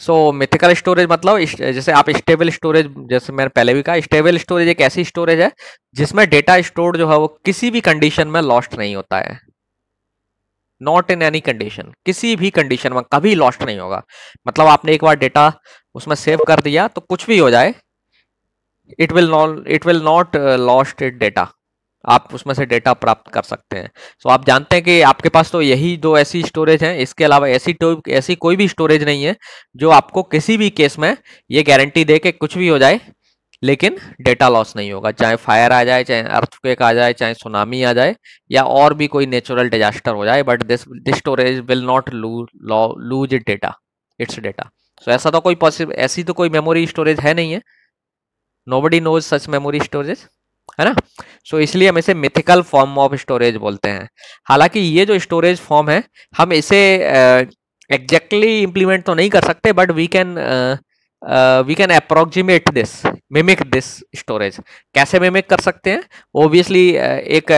so mythical storage मतलब जैसे आप स्टेबल स्टोरेज, जैसे मैंने पहले भी कहा, स्टेबल स्टोरेज एक ऐसी स्टोरेज है जिसमें डेटा स्टोर्ड जो है वो किसी भी कंडीशन में लॉस्ट नहीं होता है। नॉट इन एनी कंडीशन, किसी भी कंडीशन में कभी लॉस्ट नहीं होगा। मतलब आपने एक बार डेटा उसमें सेव कर दिया तो कुछ भी हो जाए, it will not lost it data. आप उसमें से डेटा प्राप्त कर सकते हैं। सो आप जानते हैं कि आपके पास तो यही दो ऐसी स्टोरेज हैं, इसके अलावा ऐसी कोई भी स्टोरेज नहीं है जो आपको किसी भी केस में ये गारंटी दे के कुछ भी हो जाए लेकिन डेटा लॉस नहीं होगा, चाहे फायर आ जाए, चाहे अर्थक्वेक आ जाए, चाहे सुनामी आ जाए, या और भी कोई नेचुरल डिजास्टर हो जाए, but this storage will not lose it data, its data. So ऐसा तो कोई पॉसिबल, ऐसी तो कोई मेमोरी स्टोरेज है नहीं है, नोबडी नोज सच मेमोरी स्टोरेज, है ना। सो इसलिए हम इसे मिथिकल फॉर्म ऑफ स्टोरेज बोलते हैं। हालांकि ये जो स्टोरेज फॉर्म है, हम इसे एग्जैक्टली इंप्लीमेंट तो नहीं कर सकते, but we can approximate this, mimic this storage. कैसे मिमिक कर सकते हैं? ओबियसली एक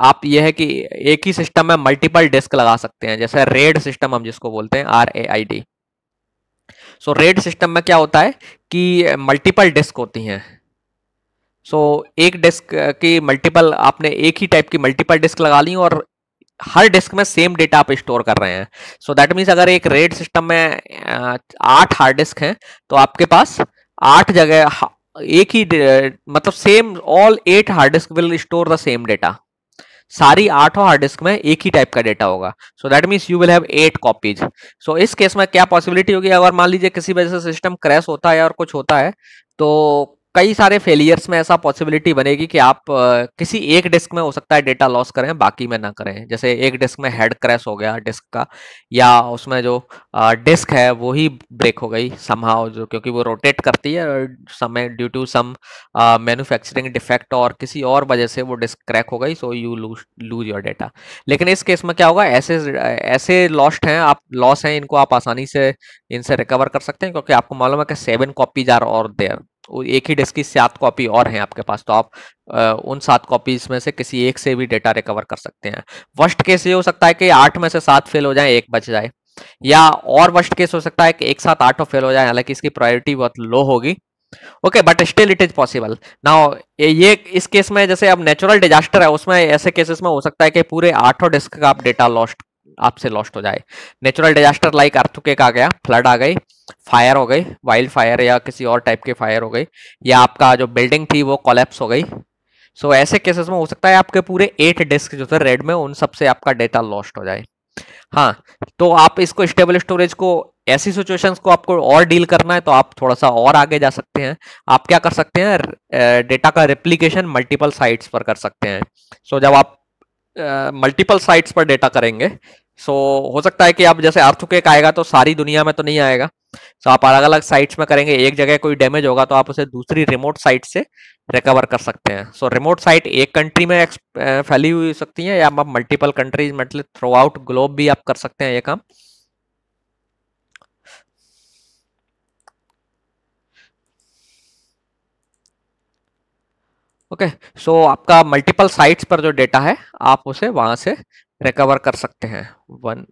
आप ये है कि एक ही सिस्टम में मल्टीपल डिस्क लगा सकते हैं, जैसे रेड सिस्टम हम जिसको बोलते हैं, RAID। सो रेड सिस्टम में क्या होता है कि मल्टीपल डिस्क होती हैं। सो एक डिस्क की मल्टीपल, आपने एक ही टाइप की मल्टीपल डिस्क लगा ली और हर डिस्क में सेम डेटा आप स्टोर कर रहे हैं। सो दैट मीन्स अगर एक रेड सिस्टम में 8 हार्ड डिस्क हैं, तो आपके पास 8 जगह एक ही मतलब same, all 8 hard disk will store the same data. सारी 8 हार्ड डिस्क में एक ही टाइप का डेटा होगा। So that means you will have 8 copies. So इस केस में क्या पॉसिबिलिटी होगी, अगर मान लीजिए किसी वजह से सिस्टम क्रैश होता है और कुछ होता है, तो कई सारे फेलियर्स में ऐसा पॉसिबिलिटी बनेगी कि आप किसी एक डिस्क में हो सकता है डेटा लॉस करें, बाकी में ना करें। जैसे एक डिस्क में हेड क्रैश हो गया डिस्क का, या उसमें जो डिस्क है वो ही ब्रेक हो गई समहाउ, जो क्योंकि वो रोटेट करती है, समय due to some manufacturing defect और किसी और वजह से वो डिस्क क्रैक हो गई, so you lose your data. लेकिन इस केस में क्या होगा, ऐसे ऐसे लॉस्ट हैं, आप लॉस हैं, इनको आप आसानी से इनसे रिकवर कर सकते हैं, क्योंकि आपको मालूम है कि 7 कॉपीज आर और देयर, एक ही डिस्क की 7 कॉपी और हैं आपके पास, तो आप उन 7 कॉपीज में से किसी एक से भी डेटा रिकवर कर सकते हैं। वर्स्ट केस ये हो सकता है कि 8 में से 7 फेल हो जाए, एक बच जाए, या और वर्स्ट केस हो सकता है कि एक साथ 8 फेल हो जाए, हालांकि इसकी प्रायोरिटी बहुत लो होगी। Okay, but still it is possible. Now ये इस केस में जैसे अब नेचुरल डिजास्टर है, उसमें ऐसे केसेस में हो सकता है कि पूरे 8 डिस्क का आप डेटा लॉस्ट, आपसे लॉस्ट हो जाए। नेचुरल डिजास्टर लाइक अर्थक्वेक आ गया, फ्लड आ गई, फायर हो गई, वाइल्ड फायर या किसी और टाइप के फायर हो गई, या आपका जो बिल्डिंग थी वो कोलैप्स हो गई। सो ऐसे केसेस में हो सकता है आपके पूरे 8 डिस्क जो थे रेड में, उन सबसे आपका डेटा लॉस्ट हो जाए। हाँ, तो आप इसको स्टेबल स्टोरेज को, ऐसी सिचुएशंस को आपको और डील करना है तो आप थोड़ा सा और आगे जा सकते हैं। आप क्या कर सकते हैं, डेटा का रेप्लिकेशन मल्टीपल साइट्स पर कर सकते हैं। सो जब आप मल्टीपल साइट्स पर डेटा करेंगे, सो हो सकता है कि आप जैसे अर्थक्वेक आएगा तो सारी दुनिया में तो नहीं आएगा, सो आप अलग अलग साइट्स में करेंगे, एक जगह कोई डैमेज होगा तो आप उसे दूसरी रिमोट साइट से रिकवर कर सकते हैं। सो रिमोट साइट एक कंट्री में फैली हुई हो सकती है, या आप मल्टीपल कंट्रीज, मतलब थ्रू आउट ग्लोब भी आप कर सकते हैं ये काम। ओके, सो आपका मल्टीपल साइट्स पर जो डेटा है, आप उसे वहां से रिकवर कर सकते हैं। वन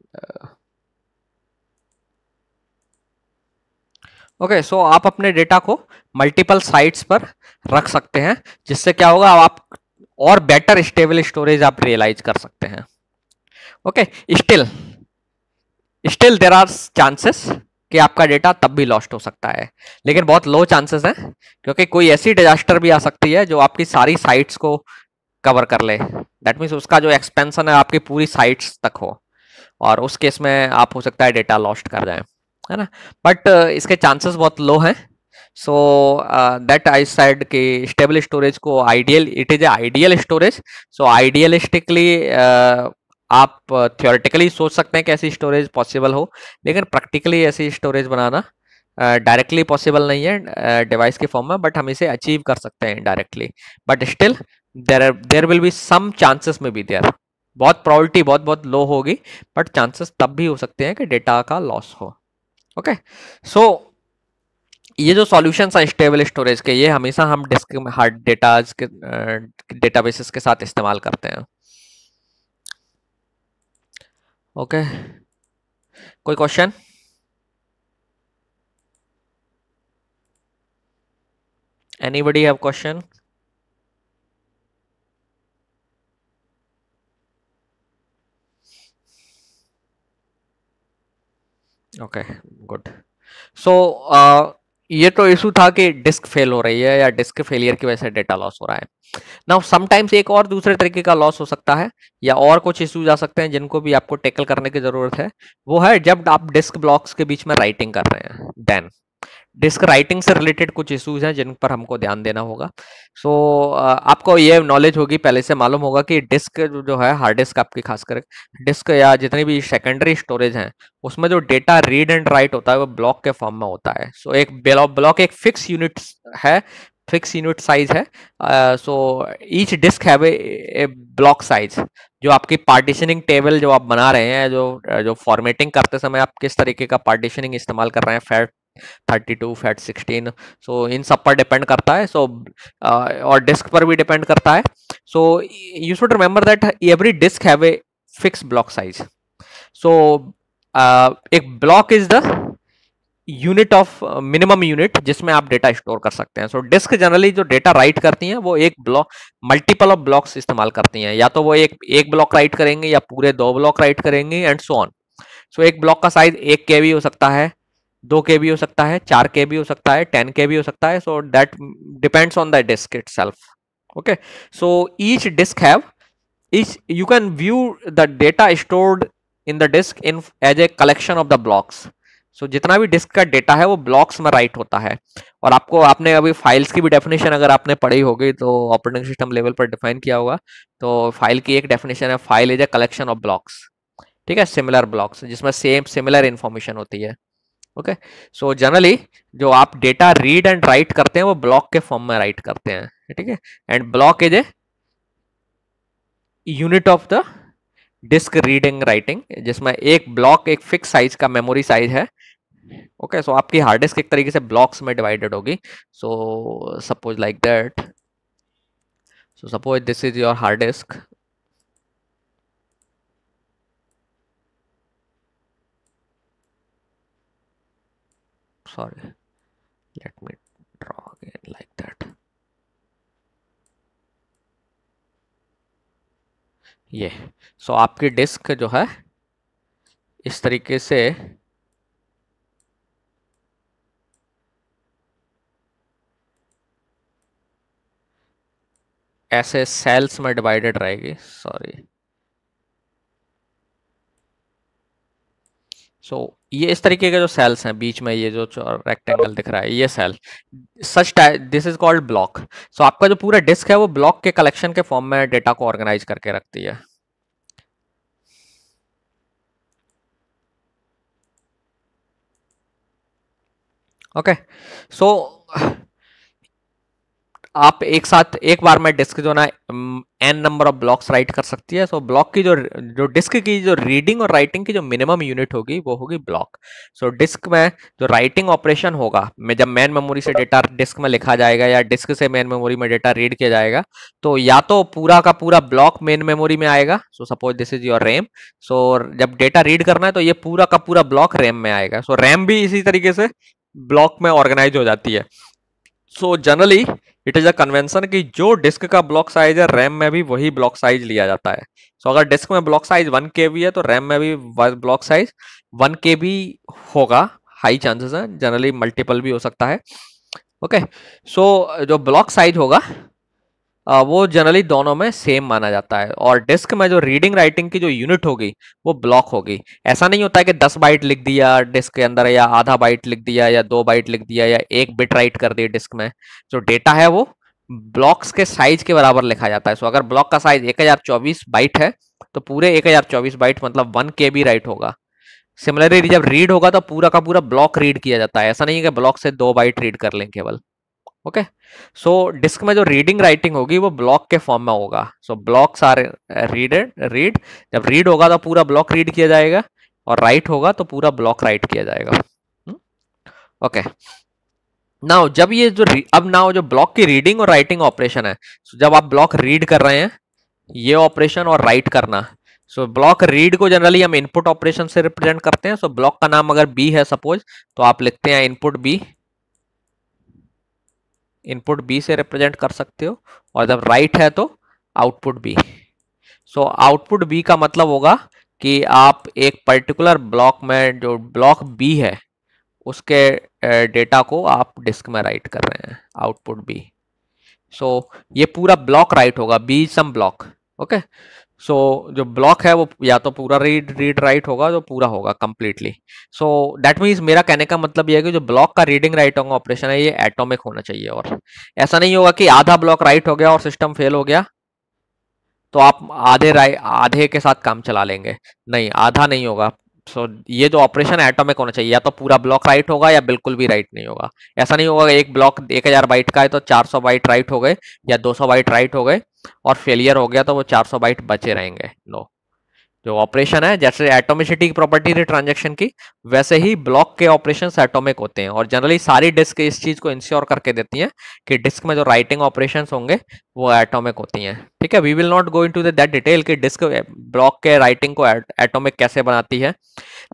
ओके, सो आप अपने डेटा को मल्टीपल साइट्स पर रख सकते हैं, जिससे क्या होगा, आप और बेटर स्टेबल स्टोरेज आप रियलाइज कर सकते हैं। Okay, still still there are chances कि आपका डेटा तब भी लॉस्ट हो सकता है, लेकिन बहुत लो चांसेस हैं, क्योंकि कोई ऐसी डिजास्टर भी आ सकती है जो आपकी सारी साइट्स को कवर कर ले। दैट मीन्स उसका जो एक्सपेंशन है आपकी पूरी साइट्स तक हो, और उस केस में आप हो सकता है डेटा लॉस्ट कर जाए, है ना। बट इसके चांसेस बहुत लो हैं। सो दैट आई सेड कि स्टेबल स्टोरेज को ideal, it is a ideal storage. So idealistically आप थियोरेटिकली सोच सकते हैं कि ऐसी स्टोरेज पॉसिबल हो, लेकिन प्रैक्टिकली ऐसी स्टोरेज बनाना डायरेक्टली पॉसिबल नहीं है डिवाइस के फॉर्म में, बट हम इसे अचीव कर सकते हैं indirectly. But still there will be some chances may be there, बहुत प्रोबेबिलिटी बहुत बहुत लो होगी, बट चांसेस तब भी हो सकते हैं कि डेटा का लॉस हो। ओके, सो ये जो सॉल्यूशंस हैं स्टेबल स्टोरेज के, ये हमेशा हम डिस्क में हार्ड डेटाज के डेटाबेसेस के साथ इस्तेमाल करते हैं। ओके, कोई question? Anybody have question? Okay, good. So ये तो इशू था कि डिस्क फेल हो रही है या डिस्क फेलियर की वजह से डेटा लॉस हो रहा है। नाउ समटाइम्स एक और दूसरे तरीके का लॉस हो सकता है या और कुछ इश्यूज आ सकते हैं जिनको भी आपको टैकल करने की जरूरत है। वो है जब आप डिस्क ब्लॉक्स के बीच में राइटिंग कर रहे हैं, देन डिस्क राइटिंग से रिलेटेड कुछ इश्यूज हैं जिन पर हमको ध्यान देना होगा। सो आपको ये नॉलेज होगी, पहले से मालूम होगा कि डिस्क जो है, हार्ड डिस्क आपकी खासकर डिस्क या जितनी भी सेकेंडरी स्टोरेज हैं, उसमें जो डेटा रीड एंड राइट होता है वो ब्लॉक के फॉर्म में होता है। सो एक ब्लॉक एक फिक्स यूनिट है, फिक्स यूनिट साइज है। So each disk have a block size. जो आपकी पार्टीशनिंग टेबल जो आप बना रहे हैं, जो फॉर्मेटिंग करते समय आप किस तरीके का पार्टीशनिंग इस्तेमाल कर रहे हैं, फैट 32 फैट 16, सो इन सब पर डिपेंड करता है। सो और डिस्क पर भी डिपेंड करता है। So you should remember that every disk have a fix block size. So एक block is the unit of minimum unit जिसमें आप डेटा स्टोर कर सकते हैं। सो डिस्क जनरली जो डेटा राइट करती हैं वो एक ब्लॉक, मल्टीपल ऑफ ब्लॉक्स इस्तेमाल करती हैं, या तो वो एक ब्लॉक राइट करेंगे या पूरे 2 ब्लॉक राइट करेंगे एंड सो ऑन। सो एक ब्लॉक का साइज 1 केबी हो सकता है, 2 केबी हो सकता है, 4 केबी हो सकता है, 10 केबी हो सकता है। So that depends on the disk itself. Okay, so each disk have each you can view the data stored in the disk in as a collection of the blocks। so जितना भी डिस्क का data है वो blocks में right होता है। और आपने अभी फाइल्स की भी डेफिनेशन अगर आपने पढ़ी होगी तो ऑपरेटिंग सिस्टम लेवल पर डिफाइन किया होगा। तो फाइल की एक डेफिनेशन है, file is a collection of blocks, ठीक है, सिमिलर ब्लॉक्स जिसमें सेम सिमिलर इंफॉर्मेशन होती है। ओके, सो जनरली जो आप डेटा रीड एंड राइट करते हैं वो ब्लॉक के फॉर्म में राइट करते हैं, ठीक है। And block is a unit of the disk reading writing, जिसमें एक ब्लॉक एक फिक्स साइज का मेमोरी साइज है। ओके, सो आपकी हार्ड डिस्क एक तरीके से ब्लॉक्स में डिवाइडेड होगी। So suppose like that, so suppose this is your hard disk. Sorry, let me draw again like that. ये सो आपकी डिस्क जो है इस तरीके से ऐसे सेल्स में डिवाइडेड रहेगी। सॉरी, सो ये इस तरीके के जो सेल्स हैं बीच में, ये जो रेक्टेंगल दिख रहा है, ये cell such this is called block. So आपका जो पूरा डिस्क है वो ब्लॉक के कलेक्शन के फॉर्म में डेटा को ऑर्गेनाइज करके रखती है। ओके, सो आप एक साथ एक बार में डिस्क जो ना N number of blocks write कर सकती है। सो ब्लॉक की जो डिस्क की जो रीडिंग और राइटिंग की जो मिनिमम यूनिट होगी वो होगी ब्लॉक। सो डिस्क में जो राइटिंग ऑपरेशन होगा, में जब मेन मेमोरी से डेटा डिस्क में लिखा जाएगा या डिस्क से मेन मेमोरी में डेटा रीड किया जाएगा, तो या तो पूरा का पूरा ब्लॉक मेन मेमोरी में आएगा। So suppose this is your RAM. So जब डेटा रीड करना है तो ये पूरा का पूरा ब्लॉक रैम में आएगा। सो रैम भी इसी तरीके से ब्लॉक में ऑर्गेनाइज हो जाती है। So generally it is a convention कि जो डिस्क का ब्लॉक साइज है रैम में भी वही ब्लॉक साइज लिया जाता है। सो अगर डिस्क में ब्लॉक साइज 1 केबी है तो रैम में भी ब्लॉक साइज 1 केबी होगा। हाई चांसेस हैं, जनरली मल्टीपल भी हो सकता है। ओके, सो जो ब्लॉक साइज होगा वो जनरली दोनों में सेम माना जाता है। और डिस्क में जो रीडिंग राइटिंग की जो यूनिट होगी वो ब्लॉक होगी। ऐसा नहीं होता है कि 10 बाइट लिख दिया डिस्क के अंदर, या आधा बाइट लिख दिया, या 2 बाइट लिख दिया, या 1 बिट राइट कर दिया डिस्क में। जो डेटा है वो ब्लॉक्स के साइज के बराबर लिखा जाता है। सो अगर ब्लॉक का साइज 1024 बाइट है तो पूरे 1024 बाइट मतलब 1 केबी राइट होगा। सिमिलरली जब रीड होगा तो पूरा का पूरा ब्लॉक रीड किया जाता है। ऐसा नहीं है कि ब्लॉक से 2 बाइट रीड कर लें केवल। ओके, सो डिस्क में जो रीडिंग राइटिंग होगी वो ब्लॉक के फॉर्म में होगा। सो ब्लॉक्स आर रीड, जब रीड होगा तो पूरा ब्लॉक रीड किया जाएगा और राइट होगा तो पूरा ब्लॉक राइट किया जाएगा। ओके, नाउ जब ये जो अब नाउ जो ब्लॉक की रीडिंग और राइटिंग ऑपरेशन है, so जब आप ब्लॉक रीड कर रहे हैं ये ऑपरेशन और राइट करना। सो ब्लॉक रीड को जनरली हम इनपुट ऑपरेशन से रिप्रेजेंट करते हैं। सो ब्लॉक का नाम अगर बी है सपोज, तो आप लिखते हैं इनपुट बी, इनपुट बी से रिप्रेजेंट कर सकते हो। और जब राइट है तो output B. So output B का मतलब होगा कि आप एक पर्टिकुलर ब्लॉक में जो ब्लॉक बी है उसके डेटा को आप डिस्क में राइट कर रहे हैं, आउटपुट बी। सो ये पूरा ब्लॉक राइट होगा, बी सम ब्लॉक। ओके, सो जो ब्लॉक है वो या तो पूरा रीड रीड राइट होगा, जो पूरा होगा कंप्लीटली। सो दैट मीन्स मेरा कहने का मतलब ये है कि जो ब्लॉक का रीडिंग राइट होगा ऑपरेशन है, ये एटॉमिक होना चाहिए। और ऐसा नहीं होगा कि आधा ब्लॉक राइट हो गया और सिस्टम फेल हो गया तो आप आधे के साथ काम चला लेंगे। नहीं, आधा नहीं होगा। सो ये जो ऑपरेशन है एटॉमिक होना चाहिए, या तो पूरा ब्लॉक राइट होगा या बिल्कुल भी राइट नहीं होगा। ऐसा नहीं होगा एक ब्लॉक 1000 बाइट का है तो 400 बाइट राइट हो गए या 200 बाइट राइट हो गए और फेलियर हो गया तो वो 400 बाइट बचे रहेंगे। नो, जो ऑपरेशन है, जैसे एटोमिसिटी की प्रॉपर्टी थी ट्रांजैक्शन की, वैसे ही ब्लॉक के ऑपरेशंस एटॉमिक होते हैं। और जनरली सारी डिस्क इस चीज को इंश्योर करके देती हैं कि डिस्क में जो राइटिंग ऑपरेशंस होंगे वो एटॉमिक होती हैं। ठीक है, we will not go into that detail कि डिस्क ब्लॉक के राइटिंग को एटॉमिक कैसे बनाती है,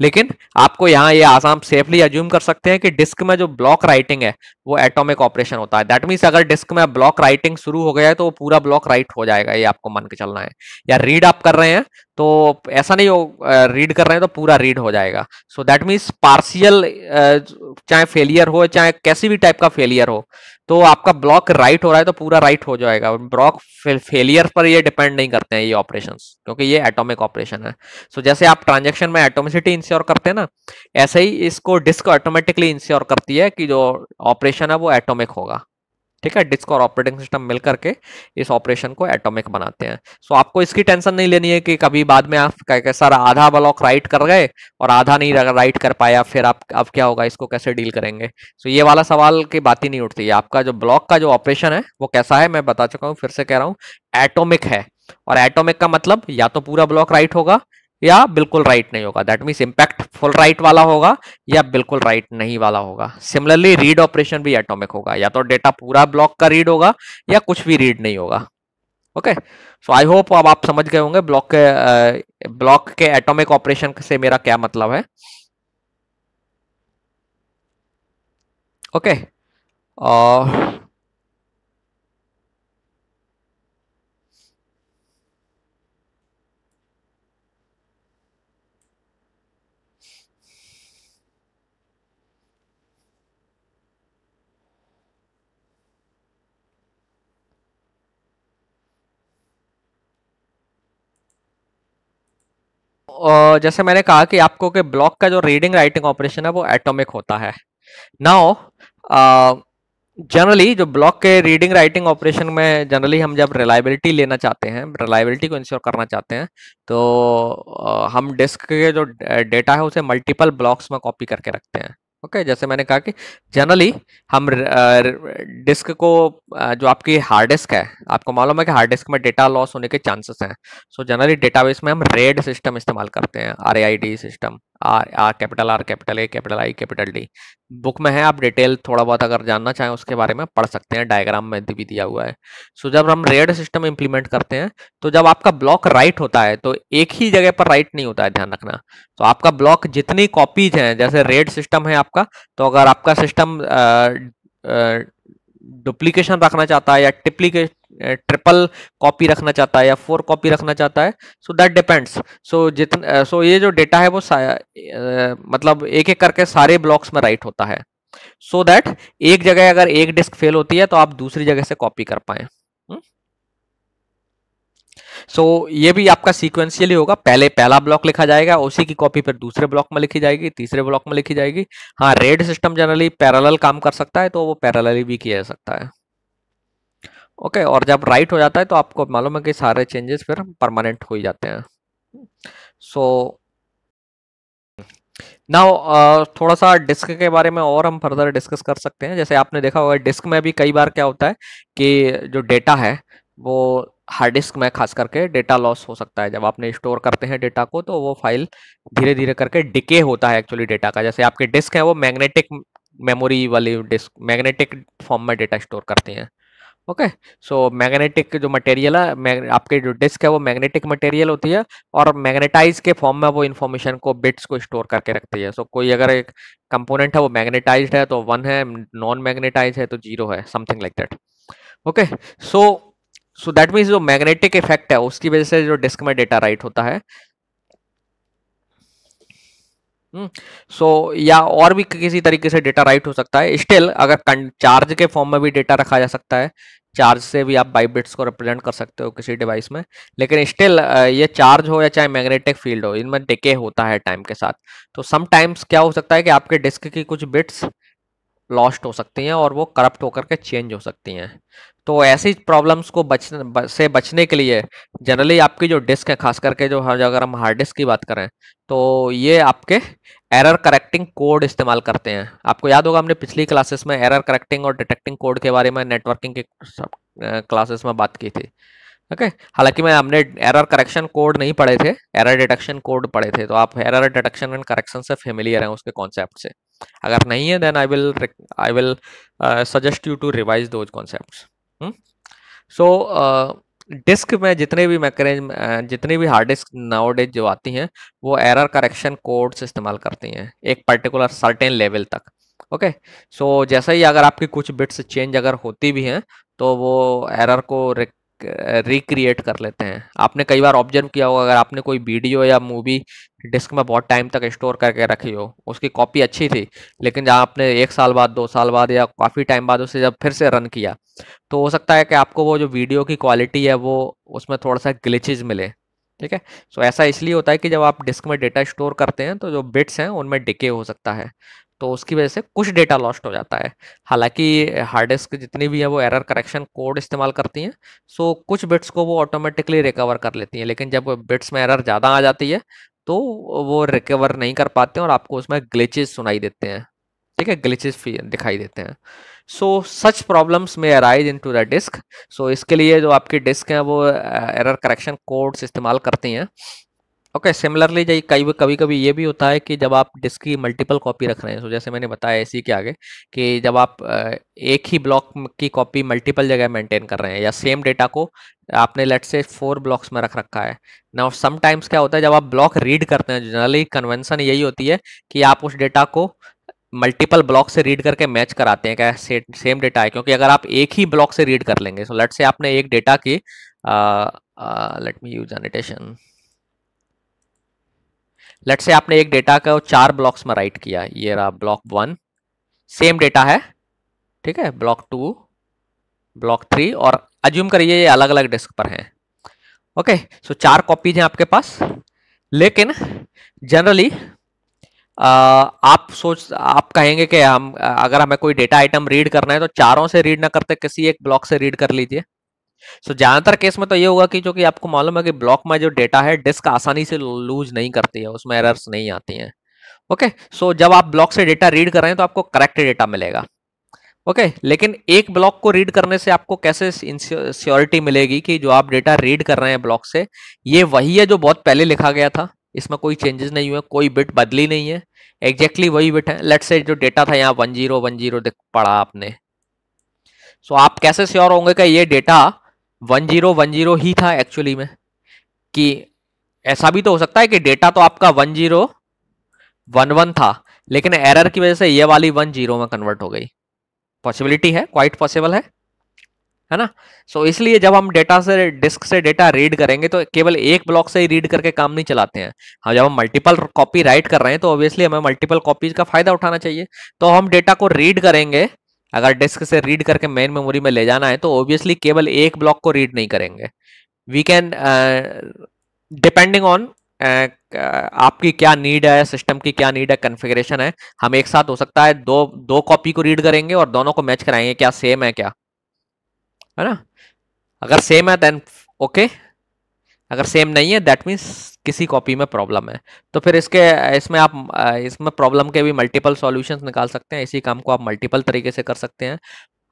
लेकिन आपको यहाँ ये आसाम सेफली अज्यूम कर सकते हैं कि डिस्क में जो ब्लॉक राइटिंग है वो एटॉमिक ऑपरेशन होता है। दैट मीन्स अगर डिस्क में ब्लॉक राइटिंग शुरू हो गया है तो वो पूरा ब्लॉक राइट हो जाएगा, ये आपको मान के चलना है। या रीड आप कर रहे हैं तो ऐसा नहीं हो रीड कर रहे हैं तो पूरा रीड हो जाएगा। सो दैट मीन्स पार्शियल, चाहे फेलियर हो चाहे कैसी भी टाइप का फेलियर हो, तो आपका ब्लॉक राइट हो रहा है तो पूरा राइट हो जाएगा। ब्लॉक फेलियर पर ये डिपेंड नहीं करते हैं ये ऑपरेशंस, क्योंकि ये एटॉमिक ऑपरेशन है। सो जैसे आप ट्रांजैक्शन में एटोमिसिटी इंश्योर करते हैं ना, ऐसे ही इसको डिस्क ऑटोमेटिकली इंश्योर करती है कि जो ऑपरेशन है वो एटॉमिक होगा। ठीक है, डिस्क और ऑपरेटिंग सिस्टम मिल करके इस ऑपरेशन को एटॉमिक बनाते हैं। सो आपको इसकी टेंशन नहीं लेनी है कि कभी बाद में आप कहें सर आधा ब्लॉक राइट कर गए और आधा नहीं राइट कर पाया, फिर आप अब क्या होगा, इसको कैसे डील करेंगे। सो ये वाला सवाल की बात ही नहीं उठती है। आपका जो ब्लॉक का जो ऑपरेशन है वो कैसा है, मैं बता चुका हूँ, फिर से कह रहा हूँ, एटॉमिक है। और एटॉमिक का मतलब या तो पूरा ब्लॉक राइट होगा या बिल्कुल राइट नहीं होगा। That means impact full right वाला होगा या बिल्कुल राइट नहीं वाला होगा। सिमिलरली रीड ऑपरेशन भी एटॉमिक होगा, या तो डेटा पूरा ब्लॉक का रीड होगा या कुछ भी रीड नहीं होगा। ओके, सो आई होप अब आप समझ गए होंगे ब्लॉक के एटॉमिक ऑपरेशन से मेरा क्या मतलब है। ओके, जैसे मैंने कहा कि आपको के ब्लॉक का जो रीडिंग राइटिंग ऑपरेशन है वो एटॉमिक होता है। नाउ जनरली जो ब्लॉक के रीडिंग राइटिंग ऑपरेशन में जनरली हम जब रिलायबिलिटी लेना चाहते हैं, रिलायबिलिटी को इंश्योर करना चाहते हैं, तो हम डिस्क के जो डेटा है उसे मल्टीपल ब्लॉक्स में कॉपी करके रखते हैं। ओके, जैसे मैंने कहा कि जनरली हम डिस्क को जो आपकी हार्ड डिस्क है, आपको मालूम है कि हार्ड डिस्क में डेटा लॉस होने के चांसेस हैं। सो जनरली डेटाबेस में हम रेड सिस्टम इस्तेमाल करते हैं, RAID system, are capital R capital A capital I capital D. Book में है, आप डिटेल थोड़ा बहुत अगर जानना चाहें उसके बारे में पढ़ सकते हैं, डायग्राम में भी दिया हुआ है। सो जब हम रेड सिस्टम इंप्लीमेंट करते हैं तो जब आपका ब्लॉक राइट होता है तो एक ही जगह पर राइट नहीं होता है, ध्यान रखना। तो आपका ब्लॉक जितनी कॉपीज हैं, जैसे रेड सिस्टम है आपका, तो अगर आपका सिस्टम डुप्लीकेशन रखना चाहता है या ट्रिपल कॉपी रखना चाहता है या 4 कॉपी रखना चाहता है, सो दैट डिपेंड्स। सो ये जो डेटा है वो मतलब एक एक करके सारे ब्लॉक्स में राइट होता है, सो दैट एक जगह अगर एक डिस्क फेल होती है तो आप दूसरी जगह से कॉपी कर पाए। सो ये भी आपका सीक्वेंशियली होगा, पहले पहला ब्लॉक लिखा जाएगा, उसी की कॉपी फिर दूसरे ब्लॉक में लिखी जाएगी, तीसरे ब्लॉक में लिखी जाएगी। हाँ, रेड सिस्टम जनरली पैरेलल काम कर सकता है तो वो पैरेलली भी किया जा सकता है। ओके, और जब राइट हो जाता है तो आपको मालूम है कि सारे चेंजेस फिर परमानेंट हो ही जाते हैं। सो नाउ थोड़ा सा डिस्क के बारे में और हम फर्दर डिस्कस कर सकते हैं। जैसे आपने देखा होगा डिस्क में भी कई बार क्या होता है कि जो डेटा है वो हार्ड डिस्क में खास करके डेटा लॉस हो सकता है। जब आपने स्टोर करते हैं डेटा को तो वो फाइल धीरे धीरे करके डिके होता है एक्चुअली डेटा का। जैसे आपके डिस्क है वो मैग्नेटिक मेमोरी वाली डिस्क, मैग्नेटिक फॉर्म में डेटा स्टोर करती हैं। ओके, सो मैग्नेटिक जो मटेरियल है, आपके जो डिस्क है वो मैग्नेटिक मटेरियल होती है और मैग्नेटाइज के फॉर्म में वो इन्फॉर्मेशन को, बिट्स को स्टोर करके रखती है। सो कोई अगर एक कंपोनेंट है वो मैग्नेटाइज्ड है तो 1 है, नॉन मैग्नेटाइज है तो 0 है, something like that. Okay, so so that means जो मैग्नेटिक इफेक्ट है उसकी वजह से जो डिस्क में डेटा राइट होता है। सो या और भी किसी तरीके से डेटा राइट हो सकता है। स्टिल अगर चार्ज के फॉर्म में भी डेटा रखा जा सकता है, चार्ज से भी आप बाइट्स को रिप्रेजेंट कर सकते हो किसी डिवाइस में, लेकिन स्टिल ये चार्ज हो या चाहे मैग्नेटिक फील्ड हो, इनमें डिके होता है टाइम के साथ। तो समटाइम्स क्या हो सकता है कि आपके डिस्क की कुछ बिट्स लॉस्ट हो सकती हैं और वो करप्ट होकर के चेंज हो सकती हैं। तो ऐसी प्रॉब्लम्स को से बचने के लिए जनरली आपकी जो डिस्क है, खास करके जो अगर हम हार्ड डिस्क की बात करें, तो ये आपके एरर करेक्टिंग कोड इस्तेमाल करते हैं। आपको याद होगा हमने पिछली क्लासेस में एरर करेक्टिंग और डिटेक्टिंग कोड के बारे में नेटवर्किंग के क्लासेस में बात की थी। ओके, हालांकि मैं हमने एरर करेक्शन कोड नहीं पढ़े थे, एरर डिटेक्शन कोड पढ़े थे। तो आप एरर डिटेक्शन एंड करेक्शन से फेमिलियर हैं उसके कॉन्सेप्ट से। अगर नहीं है then I will suggest you to revise those concepts. So disk में जितने भी हार्ड डिस्क नाउडेज जो आती हैं, वो एरर करेक्शन कोड्स इस्तेमाल करती हैं एक पर्टिकुलर सर्टेन लेवल तक। ओके, सो जैसा ही अगर आपकी कुछ बिट्स चेंज अगर होती भी हैं, तो वो एरर को रिक्रिएट कर लेते हैं। आपने कई बार ऑब्जर्व किया होगा, अगर आपने कोई वीडियो या मूवी डिस्क में बहुत टाइम तक स्टोर करके रखी हो, उसकी कॉपी अच्छी थी, लेकिन जहाँ आपने 1 साल बाद, 2 साल बाद या काफ़ी टाइम बाद उसे जब फिर से रन किया, तो हो सकता है कि आपको वो जो वीडियो की क्वालिटी है वो उसमें थोड़ा सा ग्लिचेज मिले। ठीक है, सो ऐसा इसलिए होता है कि जब आप डिस्क में डेटा स्टोर करते हैं तो जो बिट्स हैं उनमें डिके हो सकता है, तो उसकी वजह से कुछ डेटा लॉस्ट हो जाता है। हालांकि हार्ड डिस्क जितनी भी है वो एरर करेक्शन कोड इस्तेमाल करती हैं, सो कुछ बिट्स को वो ऑटोमेटिकली रिकवर कर लेती हैं, लेकिन जब बिट्स में एरर ज़्यादा आ जाती है तो वो रिकवर नहीं कर पाते हैं और आपको उसमें ग्लिचेस सुनाई देते हैं। ठीक है, ग्लिचेस दिखाई देते हैं। सो सच प्रॉब्लम्स में अराइज इनटू द डिस्क। सो इसके लिए जो आपकी डिस्क है वो एरर करेक्शन कोड्स इस्तेमाल करती हैं। ओके, सिमिलरली कभी कभी ये भी होता है कि जब आप डिस्क की मल्टीपल कॉपी रख रहे हैं, तो जैसे मैंने बताया इसी के आगे कि जब आप एक ही ब्लॉक की कॉपी मल्टीपल जगह मेंटेन कर रहे हैं, या सेम डेटा को आपने लेट से 4 ब्लॉक्स में रख रखा है। नाउ समटाइम्स क्या होता है, जब आप ब्लॉक रीड करते हैं, जनरली कन्वेंशन यही होती है कि आप उस डेटा को मल्टीपल ब्लॉक से रीड करके मैच कराते हैं क्या सेम डेटा है। क्योंकि अगर आप एक ही ब्लॉक से रीड कर लेंगे, सो लेट से आपने एक डेटा की let me use annotation, let say आपने एक डेटा को 4 ब्लॉक्स में राइट किया, ये रहा ब्लॉक 1, सेम डेटा है। ठीक है, ब्लॉक 2, ब्लॉक 3, और अज्यूम करिए ये अलग अलग डिस्क पर हैं। ओके, सो 4 कॉपीज हैं आपके पास, लेकिन जनरली आप कहेंगे कि अगर हमें कोई डेटा आइटम रीड करना है तो चारों से रीड ना करते किसी एक ब्लॉक से रीड कर लीजिए। सो ज्यादातर केस में तो ये होगा कि जो कि आपको मालूम है कि ब्लॉक में जो डेटा है डिस्क आसानी से लूज नहीं करती है, उसमें एरर्स नहीं आती हैं। ओके, सो जब आप ब्लॉक से डेटा रीड कर रहे हैं तो आपको करेक्ट डेटा मिलेगा। ओके, लेकिन एक ब्लॉक को रीड करने से आपको कैसे श्योरिटी मिलेगी कि जो आप डेटा रीड कर रहे हैं ब्लॉक से, ये वही है जो बहुत पहले लिखा गया था, इसमें कोई चेंजेस नहीं हुए, कोई बिट बदली नहीं है, एग्जैक्टली वही बिट है। लेट्स से जो डेटा था यहाँ 1010 पढ़ा आपने, सो आप कैसे श्योर होंगे कि ये डेटा 1010 ही था एक्चुअली में? कि ऐसा भी तो हो सकता है कि डेटा तो आपका 1011 था, लेकिन एरर की वजह से ये वाली 10 में कन्वर्ट हो गई। पॉसिबिलिटी है, क्वाइट पॉसिबल है ना? सो इसलिए जब हम डेटा से डिस्क से डेटा रीड करेंगे तो केवल एक ब्लॉक से ही रीड करके काम नहीं चलाते हैं। हाँ, जब हम मल्टीपल कॉपी राइट कर रहे हैं तो ऑब्वियसली हमें मल्टीपल कॉपीज का फायदा उठाना चाहिए। तो हम डेटा को रीड करेंगे, अगर डिस्क से रीड करके मेन मेमोरी में ले जाना है तो ऑब्वियसली केवल एक ब्लॉक को रीड नहीं करेंगे। वी कैन डिपेंडिंग ऑन आपकी क्या नीड है, सिस्टम की क्या नीड है, कॉन्फ़िगरेशन है, हम एक साथ हो सकता है दो दो कॉपी को रीड करेंगे और दोनों को मैच कराएंगे क्या सेम है क्या, है ना? अगर सेम है देन ओके, अगर सेम नहीं है दैट मीन्स किसी कॉपी में प्रॉब्लम है। तो फिर इसमें आप इसमें प्रॉब्लम के भी मल्टीपल सॉल्यूशंस निकाल सकते हैं। इसी काम को आप मल्टीपल तरीके से कर सकते हैं।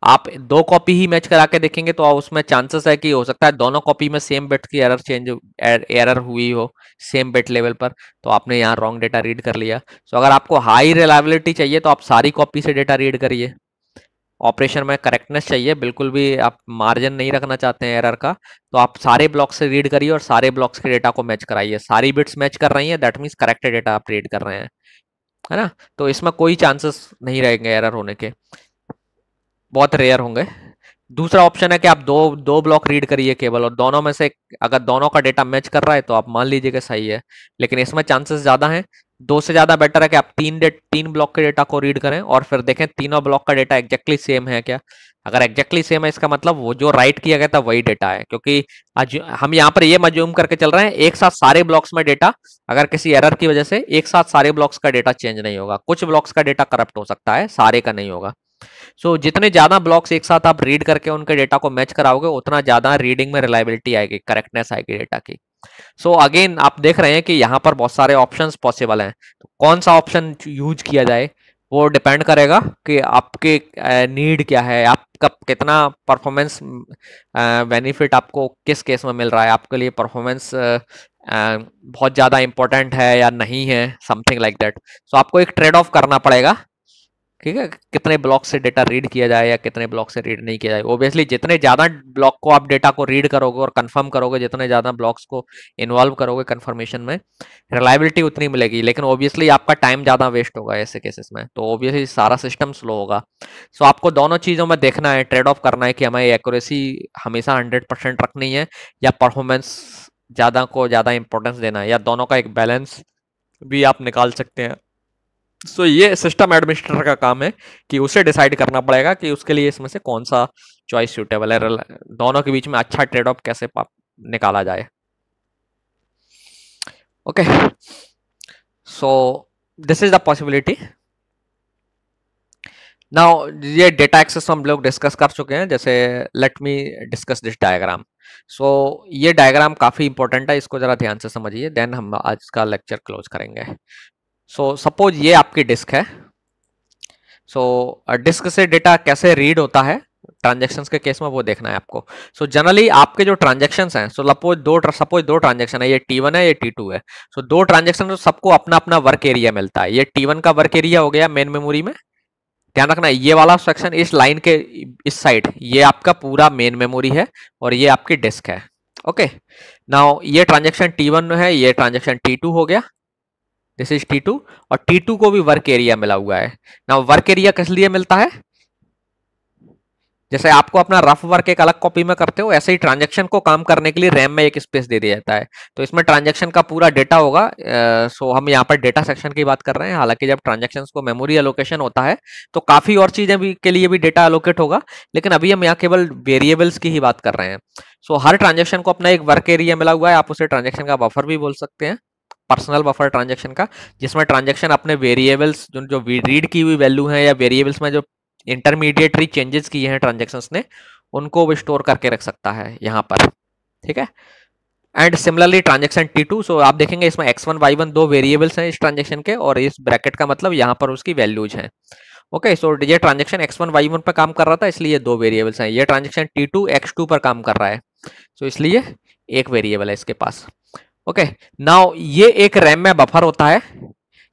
आप दो कॉपी ही मैच करा के देखेंगे तो उसमें चांसेस है कि हो सकता है दोनों कॉपी में सेम बिट की एरर हुई हो सेम बिट लेवल पर, तो आपने यहाँ रॉन्ग डेटा रीड कर लिया। सो अगर आपको हाई रिलायबिलिटी चाहिए तो आप सारी कॉपी से डेटा रीड करिए। ऑपरेशन में करेक्टनेस चाहिए, बिल्कुल भी आप मार्जिन नहीं रखना चाहते हैं एरर का, तो आप सारे ब्लॉक से रीड करिए और सारे ब्लॉक्स के डेटा को मैच कराइए। सारी बिट्स मैच कर रही हैं दैट मीन्स करेक्ट डेटा आप रीड कर रहे हैं, है ना? तो इसमें कोई चांसेस नहीं रहेंगे एरर होने के, बहुत रेयर होंगे। दूसरा ऑप्शन है कि आप दो दो ब्लॉक रीड करिए केवल, और दोनों में से अगर दोनों का डेटा मैच कर रहा है तो आप मान लीजिए कि सही है, लेकिन इसमें चांसेस ज़्यादा हैं दो से ज्यादा बेटर है कि आप तीन ब्लॉक के डेटा को रीड करें और फिर देखें तीनों ब्लॉक का डेटा एग्जैक्टली सेम है क्या। अगर एग्जैक्टली सेम है इसका मतलब वो जो राइट किया गया था वही डेटा है, क्योंकि आज हम यहाँ पर ये मज्यूम करके चल रहे हैं एक साथ सारे ब्लॉक्स में डेटा, अगर किसी एरर की वजह से एक साथ सारे ब्लॉक्स का डेटा चेंज नहीं होगा, कुछ ब्लॉक्स का डेटा करप्ट हो सकता है, सारे का नहीं होगा। सो जितने ज्यादा ब्लॉक्स एक साथ आप रीड करके उनके डेटा को मैच कराओगे उतना ज्यादा रीडिंग में रिलायबिलिटी आएगी, करेक्टनेस आएगी डेटा की। सो अगेन आप देख रहे हैं कि यहाँ पर बहुत सारे ऑप्शंस पॉसिबल हैं, तो कौन सा ऑप्शन यूज किया जाए वो डिपेंड करेगा कि आपके नीड क्या है, आपका कितना परफॉर्मेंस बेनिफिट आपको किस केस में मिल रहा है, आपके लिए परफॉर्मेंस बहुत ज़्यादा इंपॉर्टेंट है या नहीं है, समथिंग लाइक दैट। सो आपको एक ट्रेड ऑफ करना पड़ेगा, ठीक है, कितने ब्लॉक से डेटा रीड किया जाए या कितने ब्लॉक से रीड नहीं किया जाए। ऑब्वियसली जितने ज्यादा ब्लॉक को आप डेटा को रीड करोगे और कंफर्म करोगे, जितने ज्यादा ब्लॉक्स को इन्वॉल्व करोगे कंफर्मेशन में, रिलायबिलिटी उतनी मिलेगी, लेकिन ऑब्वियसली आपका टाइम ज्यादा वेस्ट होगा ऐसे केसेस में, तो ऑब्वियसली सारा सिस्टम स्लो होगा। सो आपको दोनों चीजों में देखना है, ट्रेड ऑफ करना है कि हमें एक्यूरेसी हमेशा 100% रखनी है या परफॉर्मेंस ज्यादा को ज्यादा इंपॉर्टेंस देना है, या दोनों का एक बैलेंस भी आप निकाल सकते हैं। सो ये सिस्टम एडमिनिस्ट्रेटर का काम है कि उसे डिसाइड करना पड़ेगा कि उसके लिए इसमें से कौन सा चॉइस सूटेबल है, दोनों के बीच में अच्छा ट्रेड ऑफ कैसे निकाला जाए। Okay, so this is the possibility. Now ये डेटा एक्सेस हम लोग डिस्कस कर चुके हैं, जैसे let me discuss this diagram. So ये डायग्राम काफी इंपॉर्टेंट है, इसको जरा ध्यान से समझिए, देन हम आज का लेक्चर क्लोज करेंगे। सो सपोज ये आपकी डिस्क है। सो डिस्क से डेटा कैसे रीड होता है ट्रांजेक्शन्स के केस में वो देखना है आपको। सो जनरली आपके जो ट्रांजेक्शन्स हैं, सो सपोज दो ट्रांजेक्शन है, ये T1 है ये T2 है। सो दो ट्रांजेक्शन तो सबको अपना अपना वर्क एरिया मिलता है। ये T1 का वर्क एरिया हो गया मेन मेमोरी में, ध्यान रखना ये वाला सेक्शन इस लाइन के इस साइड ये आपका पूरा मेन मेमोरी है और ये आपकी डिस्क है। ओके, नाउ ये ट्रांजेक्शन T1 है, ये ट्रांजेक्शन T2 हो गया, दिस इज T2, और T2 को भी वर्क एरिया मिला हुआ है। नाउ वर्क एरिया किस लिए मिलता है, जैसे आपको अपना रफ वर्क एक अलग कॉपी में करते हो, ऐसे ही ट्रांजैक्शन को काम करने के लिए रैम में एक स्पेस दे दिया जाता है, तो इसमें ट्रांजैक्शन का पूरा डेटा होगा। सो हम यहाँ पर डेटा सेक्शन की बात कर रहे हैं, हालांकि जब ट्रांजैक्शंस को मेमोरी एलोकेशन होता है तो काफी और चीजें भी के लिए भी डेटा एलोकेट होगा, लेकिन अभी हम यहाँ केवल वेरिएबल्स की ही बात कर रहे हैं। सो हर ट्रांजेक्शन को अपना एक वर्क एरिया मिला हुआ है, आप उसे ट्रांजेक्शन का बफर भी बोल सकते हैं, पर्सनल बफर ट्रांजेक्शन का, जिसमें ट्रांजेक्शन अपने वेरिएबल्स जो रीड की हुई वैल्यू है या वेरिएबल्स में जो इंटरमीडिएटरी चेंजेस किए हैं ट्रांजेक्शंस ने, उनको भी स्टोर करके रख सकता है यहाँ पर, ठीक है। एंड सिमिलरली ट्रांजेक्शन T2, सो आप देखेंगे इसमें x1 y1 दो वेरिएबल्स हैं इस ट्रांजेक्शन के, और इस ब्रैकेट का मतलब यहाँ पर उसकी वैल्यूज हैं। ओके, सो ये ट्रांजेक्शन x1 y1 पर काम कर रहा था इसलिए दो वेरिएबल्स हैं, ये ट्रांजेक्शन T2 x2 पर काम कर रहा है, सो इसलिए एक वेरिएबल है इसके पास। ओके, नाउ ये एक रैम में बफर होता है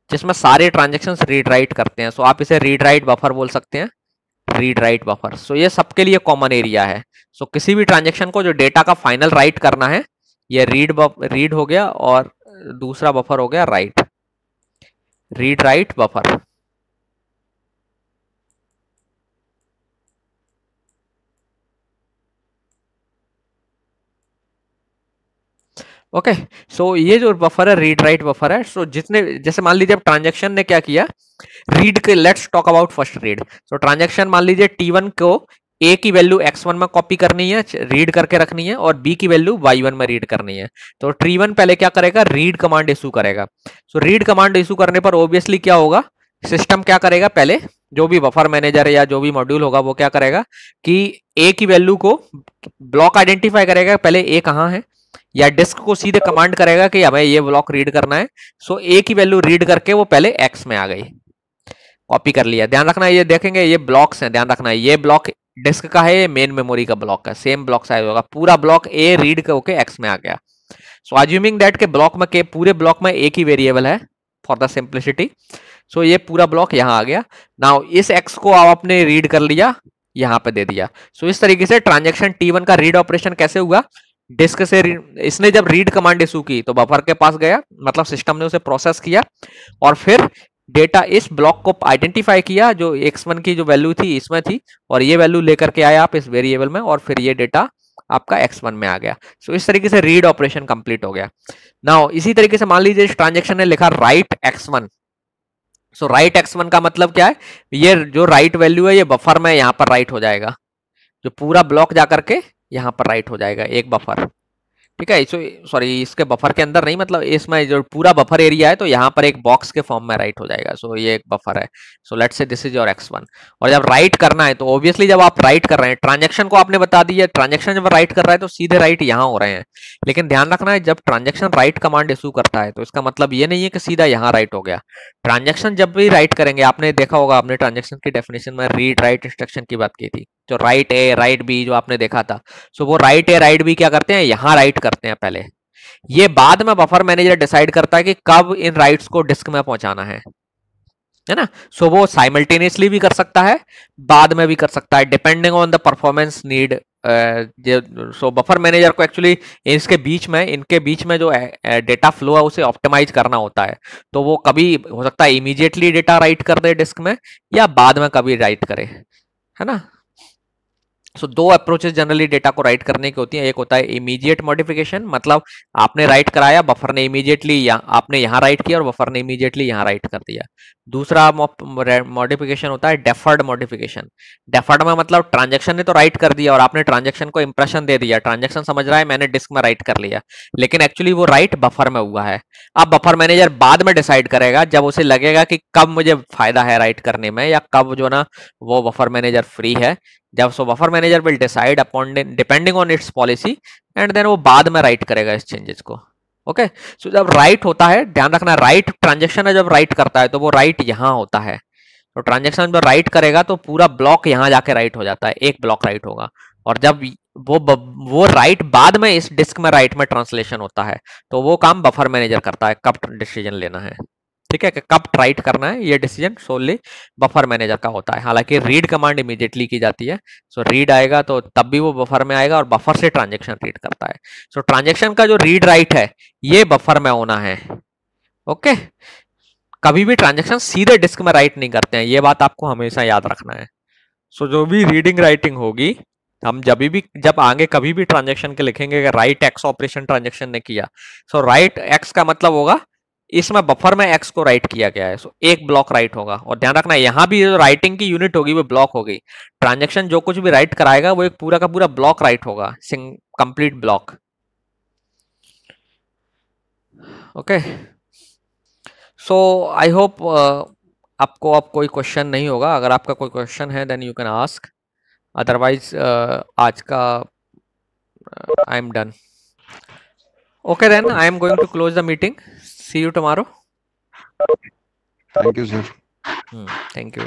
जिसमें सारे ट्रांजेक्शंस रीड राइट करते हैं, सो आप इसे रीड राइट बफर बोल सकते हैं, रीड राइट बफर। सो ये सबके लिए कॉमन एरिया है। सो किसी भी ट्रांजेक्शन को जो डेटा का फाइनल राइट करना है, ये रीड हो गया, और दूसरा बफर हो गया right, read write buffer. Okay, so ये जो बफर है रीड राइट बफर है। सो जितने, जैसे मान लीजिए अब ट्रांजेक्शन ने क्या किया, रीड के, let's talk about first read. So transaction मान लीजिए T1 को A की वैल्यू x1 में कॉपी करनी है, रीड करके रखनी है, और B की वैल्यू y1 में रीड करनी है। तो T1 पहले क्या करेगा, रीड कमांड इशू करेगा। सो रीड कमांड इशू करने पर ऑब्वियसली क्या होगा, सिस्टम क्या करेगा, पहले जो भी बफर मैनेजर या जो भी मॉड्यूल होगा वो क्या करेगा कि A की वैल्यू को ब्लॉक आइडेंटिफाई करेगा, पहले A कहाँ है, या डिस्क को सीधे कमांड करेगा कि हमें ये ब्लॉक रीड करना है। सो A की वैल्यू रीड करके वो पहले X में आ गई, कॉपी कर लिया। ध्यान रखना ये देखेंगे ये ब्लॉक्स हैं, ध्यान रखना ये ब्लॉक डिस्क का है, ये मेन मेमोरी का ब्लॉक है, सेम ब्लॉक साइज होगा, पूरा ब्लॉक A रीड होके X में आ गया। सो अज्यूमिंग दैट के ब्लॉक में के पूरे ब्लॉक में एक ही वेरिएबल है फॉर द सिंप्लिसिटी, सो ये पूरा ब्लॉक यहाँ आ गया। नाउ इस X को आप आपने रीड कर लिया, यहाँ पे दे दिया। सो इस तरीके से ट्रांजेक्शन T1 का रीड ऑपरेशन कैसे हुआ, डिस्क से इसने जब रीड कमांड इशू की तो बफर के पास गया, मतलब सिस्टम ने उसे प्रोसेस किया, और फिर डेटा इस ब्लॉक को आइडेंटिफाई किया जो x1 की जो वैल्यू थी इसमें थी, और ये वैल्यू लेकर के आया आप इस वेरिएबल में, और फिर ये डेटा आपका x1 में आ गया। सो इस तरीके से रीड ऑपरेशन कंप्लीट हो गया। नाउ इसी तरीके से मान लीजिए इस ट्रांजेक्शन ने लिखा राइट x1, सो राइट x1 का मतलब क्या है, ये जो राइट वैल्यू है ये बफर में यहां पर राइट हो जाएगा, जो पूरा ब्लॉक जाकर के यहां पर राइट हो जाएगा एक बफर, ठीक है। सॉरी, इसके बफर के अंदर नहीं, मतलब इसमें जो पूरा बफर एरिया है तो यहाँ पर एक बॉक्स के फॉर्म में राइट हो जाएगा। सो ये एक बफर है। So let's say this is your x1। और जब राइट करना है तो ऑब्वियसली जब आप राइट कर रहे हैं, ट्रांजेक्शन को आपने बता दिया, ट्रांजेक्शन जब राइट कर रहा है तो सीधे राइट यहाँ हो रहे हैं, लेकिन ध्यान रखना है जब ट्रांजेक्शन राइट कमांड इशू करता है तो इसका मतलब ये नहीं है कि सीधा यहाँ राइट हो गया। ट्रांजेक्शन जब भी राइट करेंगे, आपने देखा होगा, आपने ट्रांजेक्शन की डेफिनेशन में रीड राइट इंस्ट्रक्शन की बात की थी, जो राइट ए राइट बी जो आपने देखा था। सो वो राइट ए राइट बी क्या करते हैं, यहाँ राइट करते हैं पहले, ये बाद में बफर मैनेजर डिसाइड करता है कि कब इन राइट्स को डिस्क में पहुंचाना है ना। सो वो साइमल्टेनियसली भी कर सकता है, बाद में भी कर सकता है, depending on the performance need. So buffer manager को एक्चुअली इनके बीच में जो डेटा फ्लो है उसे ऑप्टिमाइज करना होता है, तो वो कभी हो सकता है इमीडिएटली डेटा राइट कर दे डिस्क में, या बाद में कभी राइट करे, है ना। सो दो अप्रोचेस जनरली डेटा को राइट करने की होती है। एक होता है इमीडिएट मॉडिफिकेशन, मतलब आपने राइट कराया, बफर ने इमीडिएटली आपने यहाँ राइट किया और बफर ने इमीडिएटली यहाँ राइट कर दिया। दूसरा मॉडिफिकेशन होता है डेफर्ड मॉडिफिकेशन। डेफर्ड में मतलब ट्रांजेक्शन ने तो राइट कर दिया और आपने ट्रांजेक्शन को इंप्रेशन दे दिया, ट्रांजेक्शन समझ रहा है मैंने डिस्क में राइट कर लिया, लेकिन एक्चुअली वो राइट बफर में हुआ है। अब बफर मैनेजर बाद में डिसाइड करेगा जब उसे लगेगा कि कब मुझे फायदा है राइट करने में, या कब जो ना वो बफर मैनेजर फ्री है, जब so buffer manager will decide upon depending on its policy, and then वो बाद में राइट करेगा इस चेंजेस को। ओके, सो जब राइट होता है, ध्यान रखना, राइट ट्रांजेक्शन है जब राइट करता है तो वो राइट यहाँ होता है, तो ट्रांजेक्शन जब राइट करेगा तो पूरा ब्लॉक यहाँ जाके राइट हो जाता है, एक ब्लॉक राइट होगा। और जब वो राइट बाद में इस डिस्क में राइट में ट्रांसलेशन होता है, तो वो काम बफर मैनेजर करता है, कब डिसीजन लेना है, ठीक है, कि कब राइट करना है, ये डिसीजन सोनली बफर मैनेजर का होता है। हालांकि रीड कमांड इमीडिएटली की जाती है। सो रीड आएगा तो तब भी वो बफर में आएगा और बफर से ट्रांजेक्शन रीड करता है। सो ट्रांजेक्शन का जो रीड राइट है ये बफर में होना है। ओके, कभी भी ट्रांजेक्शन सीधे डिस्क में राइट नहीं करते हैं, ये बात आपको हमेशा याद रखना है। सो जो भी रीडिंग राइटिंग होगी, हम जब आगे कभी भी ट्रांजेक्शन के लिखेंगे कि राइट एक्स ऑपरेशन ट्रांजेक्शन ने किया, सो राइट एक्स का मतलब होगा इसमें बफर में एक्स को राइट किया गया है, सो एक ब्लॉक राइट होगा। और ध्यान रखना यहां भी जो राइटिंग की यूनिट होगी वो ब्लॉक होगी। ट्रांजेक्शन जो कुछ भी राइट कराएगा वो एक पूरा का पूरा ब्लॉक राइट होगा, complete block. Okay, so I hope आपको अब कोई क्वेश्चन नहीं होगा। अगर आपका कोई क्वेश्चन है then you can ask, otherwise आज का I am done. Okay then I am going to close the meeting, see you tomorrow. Thank you sir. Thank you.